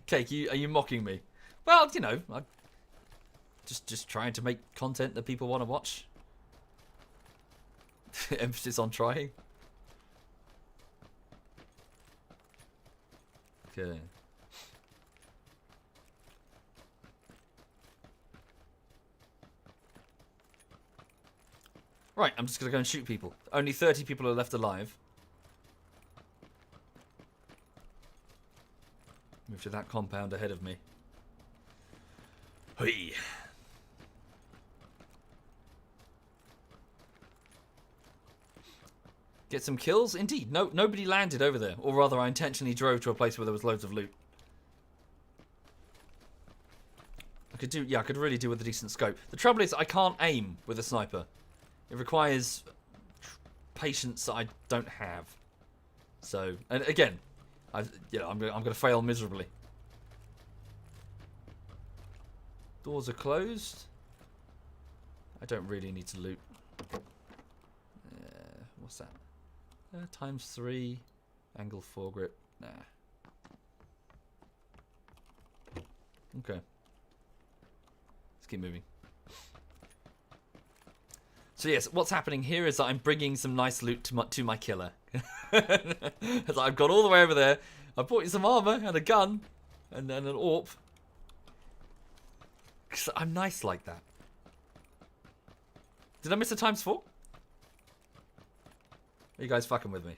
Cake, are you mocking me? Well, you know, I'm just trying to make content that people want to watch. Emphasis on trying. Okay. Right, I'm just going to go and shoot people. Only 30 people are left alive. Move to that compound ahead of me. Hey. Get some kills? Indeed. No, nobody landed over there. Or rather, I intentionally drove to a place where there was loads of loot. I could really do with a decent scope. The trouble is, I can't aim with a sniper. It requires patience that I don't have. So, and again, I'm going to fail miserably. Doors are closed. I don't really need to loot. What's that? ×3, angle foregrip. Nah. Okay. Let's keep moving. So yes, what's happening here is that I'm bringing some nice loot to my killer. I've gone all the way over there. I bought you some armor and a gun, and then an AWP. Cause I'm nice like that. Did I miss a ×4? Are you guys fucking with me?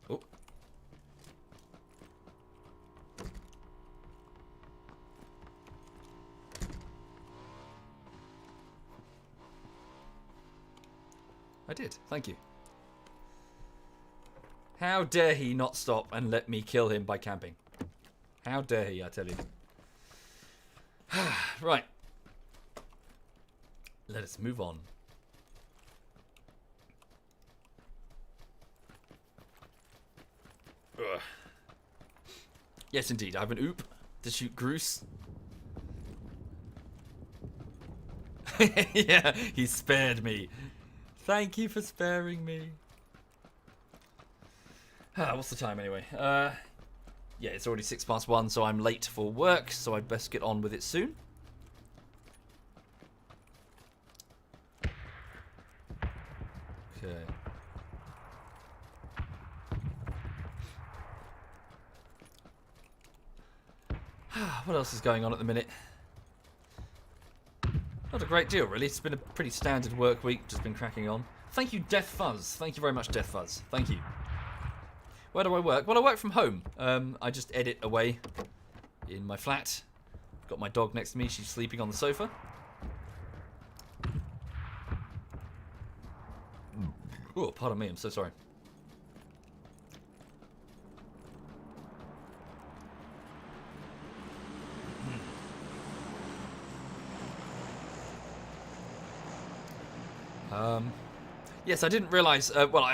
Oh. I did, thank you. How dare he not stop and let me kill him by camping? How dare he, I tell you. Right. Let us move on. Ugh. Yes, indeed. I have an oop to shoot Groose. Yeah, he spared me. Thank you for sparing me. What's the time anyway? Yeah, it's already 1:06, so I'm late for work, so I'd best get on with it soon. Okay. What else is going on at the minute? Not a great deal, really. It's been a pretty standard work week, just been cracking on. Thank you, Death Fuzz. Thank you very much, Death Fuzz. Thank you. Where do I work? Well, I work from home. I just edit away in my flat. Got my dog next to me. She's sleeping on the sofa. Oh, pardon me. I'm so sorry. Yes, I didn't realise. Well,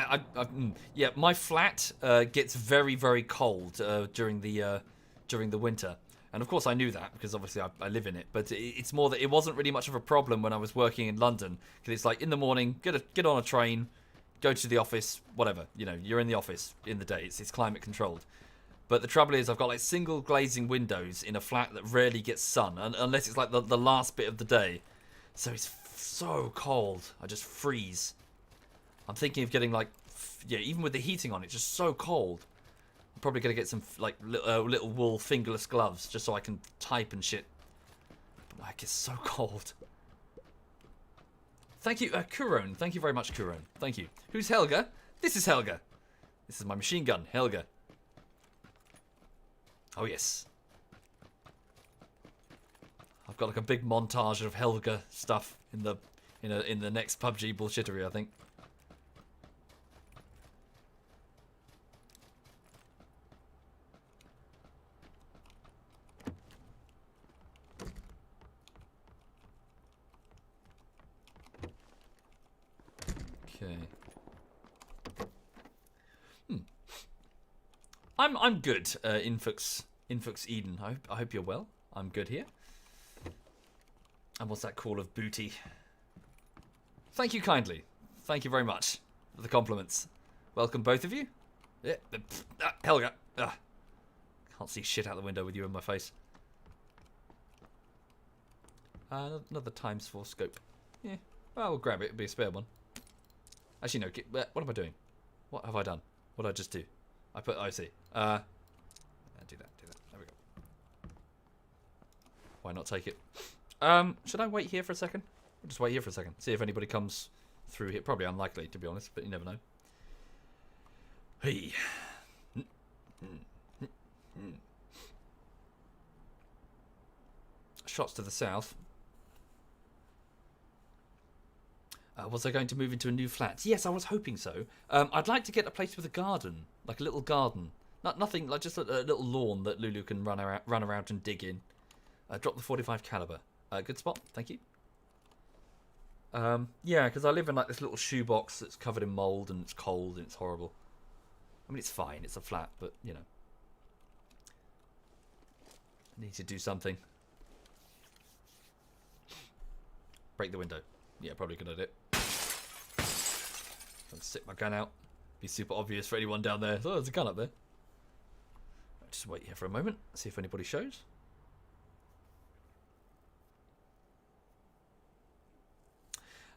yeah, my flat gets very, very cold during the winter, and of course I knew that because obviously I live in it. But it's more that it wasn't really much of a problem when I was working in London, because it's like in the morning, get on a train, go to the office, whatever. You know, you're in the office in the day. It's climate controlled. But the trouble is, I've got like single glazing windows in a flat that rarely gets sun, unless it's like the last bit of the day. So it's so cold. I just freeze. I'm thinking of getting like, yeah, even with the heating on, it's just so cold. I'm probably going to get some like little wool fingerless gloves just so I can type and shit. But like, it's so cold. Thank you, Kuron. Thank you very much, Kuron. Thank you. Who's Helga? This is Helga. This is my machine gun, Helga. Oh yes. I've got like a big montage of Helga stuff in the next PUBG bullshittery, I think. Okay. I'm good, Infux Eden. I hope you're well. I'm good here. And what's that call of booty? Thank you kindly. Thank you very much for the compliments. Welcome both of you. Yeah, Helga. Can't see shit out the window with you in my face. Another times 4 scope. Yeah, well, we'll grab it. It'll be a spare one. Actually, no. What am I doing? What have I done? What did I just do? I see. Do that. There we go. Why not take it? Should I wait here for a second? I'll just wait here for a second. See if anybody comes through here. Probably unlikely, to be honest, but you never know. Hey. Shots to the south. Was I going to move into a new flat? Yes, I was hoping so. I'd like to get a place with a garden, like a little garden. Nothing, like just a little lawn that Lulu can run around and dig in. Drop the 45 caliber. Good spot, thank you. Yeah, because I live in like this little shoebox that's covered in mould and it's cold and it's horrible. I mean, it's fine, it's a flat, but you know. I need to do something. Break the window. Yeah, probably a good idea. I'll stick my gun out. Be super obvious for anyone down there. Oh, there's a gun up there. Just wait here for a moment. See if anybody shows.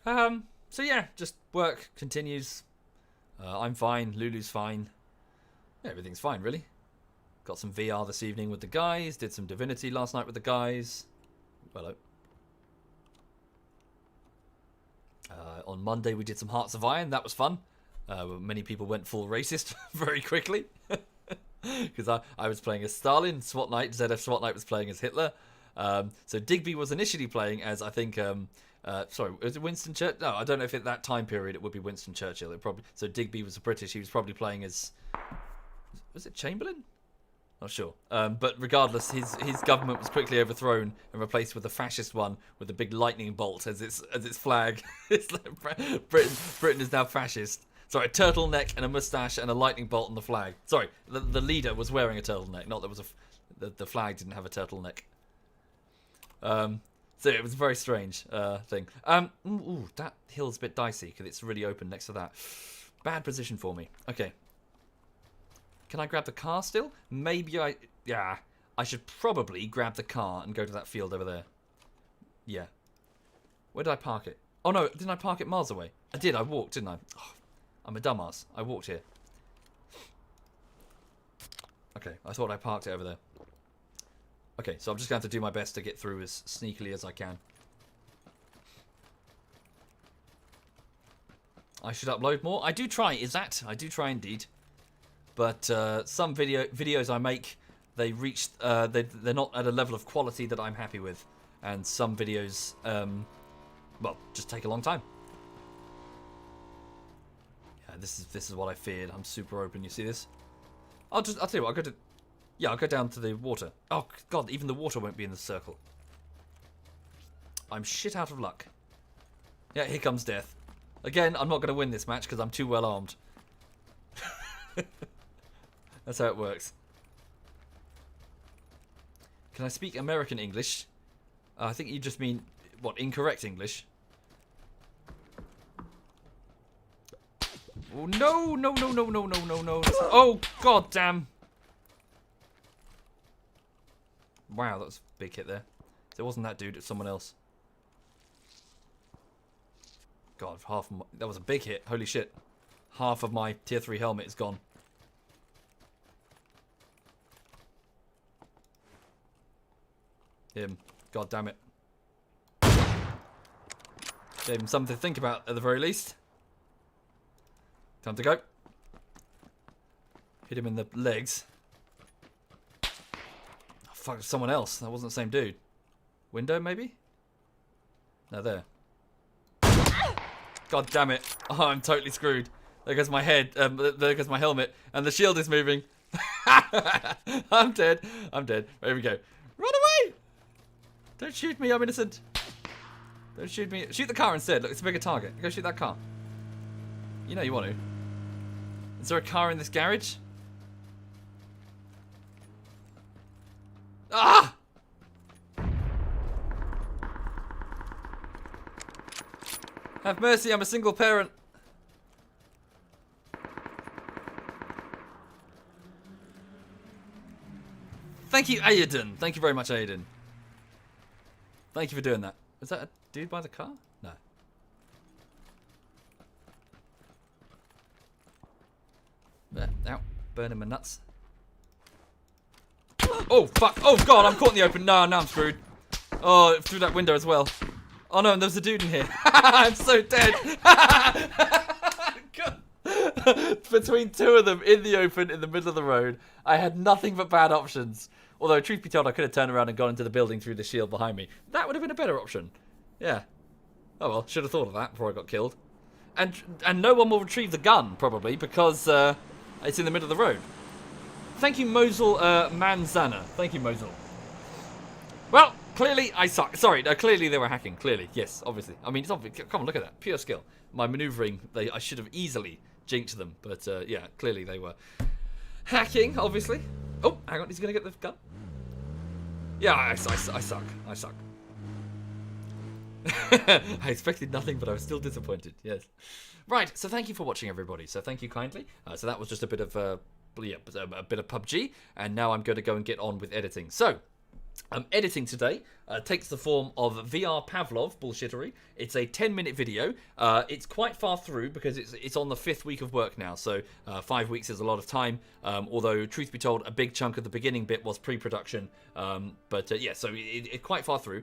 So yeah, just work continues. I'm fine. Lulu's fine. Yeah, everything's fine, really. Got some VR this evening with the guys. Did some Divinity last night with the guys. Hello. On Monday we did some Hearts of Iron. That was fun. Many people went full racist very quickly. Because I was playing as Stalin. SWAT Knight, ZF SWAT Knight was playing as Hitler. So Digby was initially playing as, I think... sorry, was it Winston Churchill? No, I don't know if at that time period it would be Winston Churchill. So Digby was a British. He was probably playing as... Was it Chamberlain? Not sure. But regardless, his government was quickly overthrown and replaced with a fascist one with a big lightning bolt as its flag. It's like Britain is now fascist. Sorry, a turtleneck and a moustache and a lightning bolt on the flag. Sorry, the leader was wearing a turtleneck. Not there was the flag didn't have a turtleneck. So it was a very strange thing. Ooh, that hill's a bit dicey because it's really open next to that. Bad position for me. Okay. Can I grab the car still? Maybe yeah. I should probably grab the car and go to that field over there. Yeah. Where did I park it? Oh no, didn't I park it miles away? I did, I walked, didn't I? Oh, I'm a dumbass. I walked here. Okay, I thought I parked it over there. Okay, so I'm just going to have to do my best to get through as sneakily as I can. I should upload more. I do try, I do try indeed. But some videos I make, they reach they're not at a level of quality that I'm happy with, and some videos, well, just take a long time. Yeah, this is what I feared. I'm super open. You see this? I'll tell you what. I'll go down to the water. Oh God, even the water won't be in the circle. I'm shit out of luck. Yeah, here comes death. Again, I'm not going to win this match because I'm too well armed. That's how it works. Can I speak American English? I think you just mean, what, incorrect English? Oh, no, no, no, no, no, no, no, no. Oh, god damn. Wow, that was a big hit there. It wasn't that dude, it's someone else. God, half of my, that was a big hit. Holy shit. Half of my tier 3 helmet is gone. Him. God damn it. Gave him something to think about at the very least. Time to go. Hit him in the legs. Oh, fuck, someone else. That wasn't the same dude. Window, maybe? No, there. God damn it. Oh, I'm totally screwed. There goes my head. There goes my helmet. And the shield is moving. I'm dead. I'm dead. There we go. Run away! Don't shoot me. I'm innocent. Don't shoot me. Shoot the car instead. Look, it's a bigger target. Go shoot that car. You know you want to. Is there a car in this garage? Ah! Have mercy, I'm a single parent. Thank you, Aiden. Thank you very much, Aiden. Thank you for doing that. Is that a dude by the car? No. Ow. Burning my nuts. Oh, fuck. Oh, God, I'm caught in the open. No, now I'm screwed. Oh, through that window as well. Oh, no, and there's a dude in here. I'm so dead. Between two of them in the open, in the middle of the road, I had nothing but bad options. Although, truth be told, I could have turned around and gone into the building through the shield behind me. That would have been a better option. Yeah. Oh, well, should have thought of that before I got killed. And no one will retrieve the gun, probably, because it's in the middle of the road. Thank you, Mosul Manzana. Thank you, Mosul. Well, clearly I suck. Sorry, clearly they were hacking. Clearly, yes, obviously. I mean, it's obvious. Come on, look at that. Pure skill. My maneuvering, I should have easily jinxed them. But, yeah, clearly they were hacking, obviously. Oh, hang on. He's going to get the gun. Yeah, I suck. I suck. I expected nothing, but I was still disappointed. Yes. Right. So thank you for watching, everybody. So thank you kindly. So that was just a bit of a bit of PUBG, and now I'm going to go and get on with editing. So. Editing today takes the form of VR Pavlov bullshittery. It's a 10-minute video. It's quite far through because it's on the 5th week of work now, so 5 weeks is a lot of time. Although, truth be told, a big chunk of the beginning bit was pre-production. Yeah, so it's quite far through.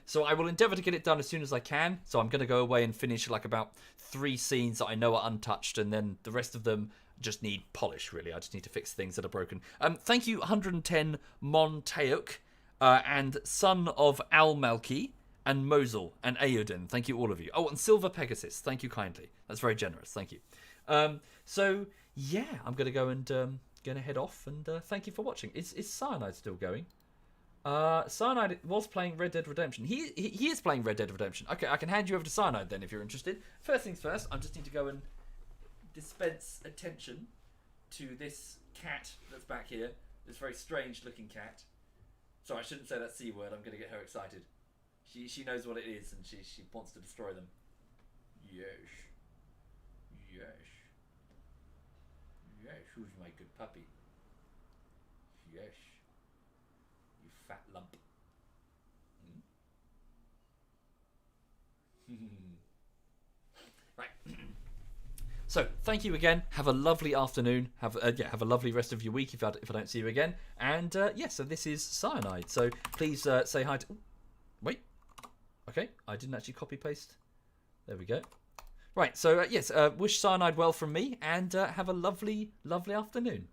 So I will endeavour to get it done as soon as I can. So I'm going to go away and finish like about 3 scenes that I know are untouched, and then the rest of them just need polish, really. I just need to fix things that are broken. Thank you, 110 Monteuk. And son of Al-Malki, and Mosul, and Aoden. Thank you, all of you. Oh, and Silver Pegasus. Thank you kindly. That's very generous. Thank you. So, yeah, I'm going to go and going to head off, and thank you for watching. Is Cyanide still going? Cyanide was playing Red Dead Redemption. He is playing Red Dead Redemption. Okay, I can hand you over to Cyanide then, if you're interested. First things first, I just need to go and dispense attention to this cat that's back here. This very strange-looking cat. Sorry, I shouldn't say that C word. I'm going to get her excited. She knows what it is, and she wants to destroy them. Yes. Yes. Yes, who's my good puppy? Yes. You fat lump. Right. So, thank you again. Have a lovely afternoon. Have a lovely rest of your week if I don't see you again. And, yeah, so this is Cyanide. So, please say hi to... Ooh, wait. Okay, I didn't actually copy-paste. There we go. Right, so, yes, wish Cyanide well from me. And have a lovely, lovely afternoon.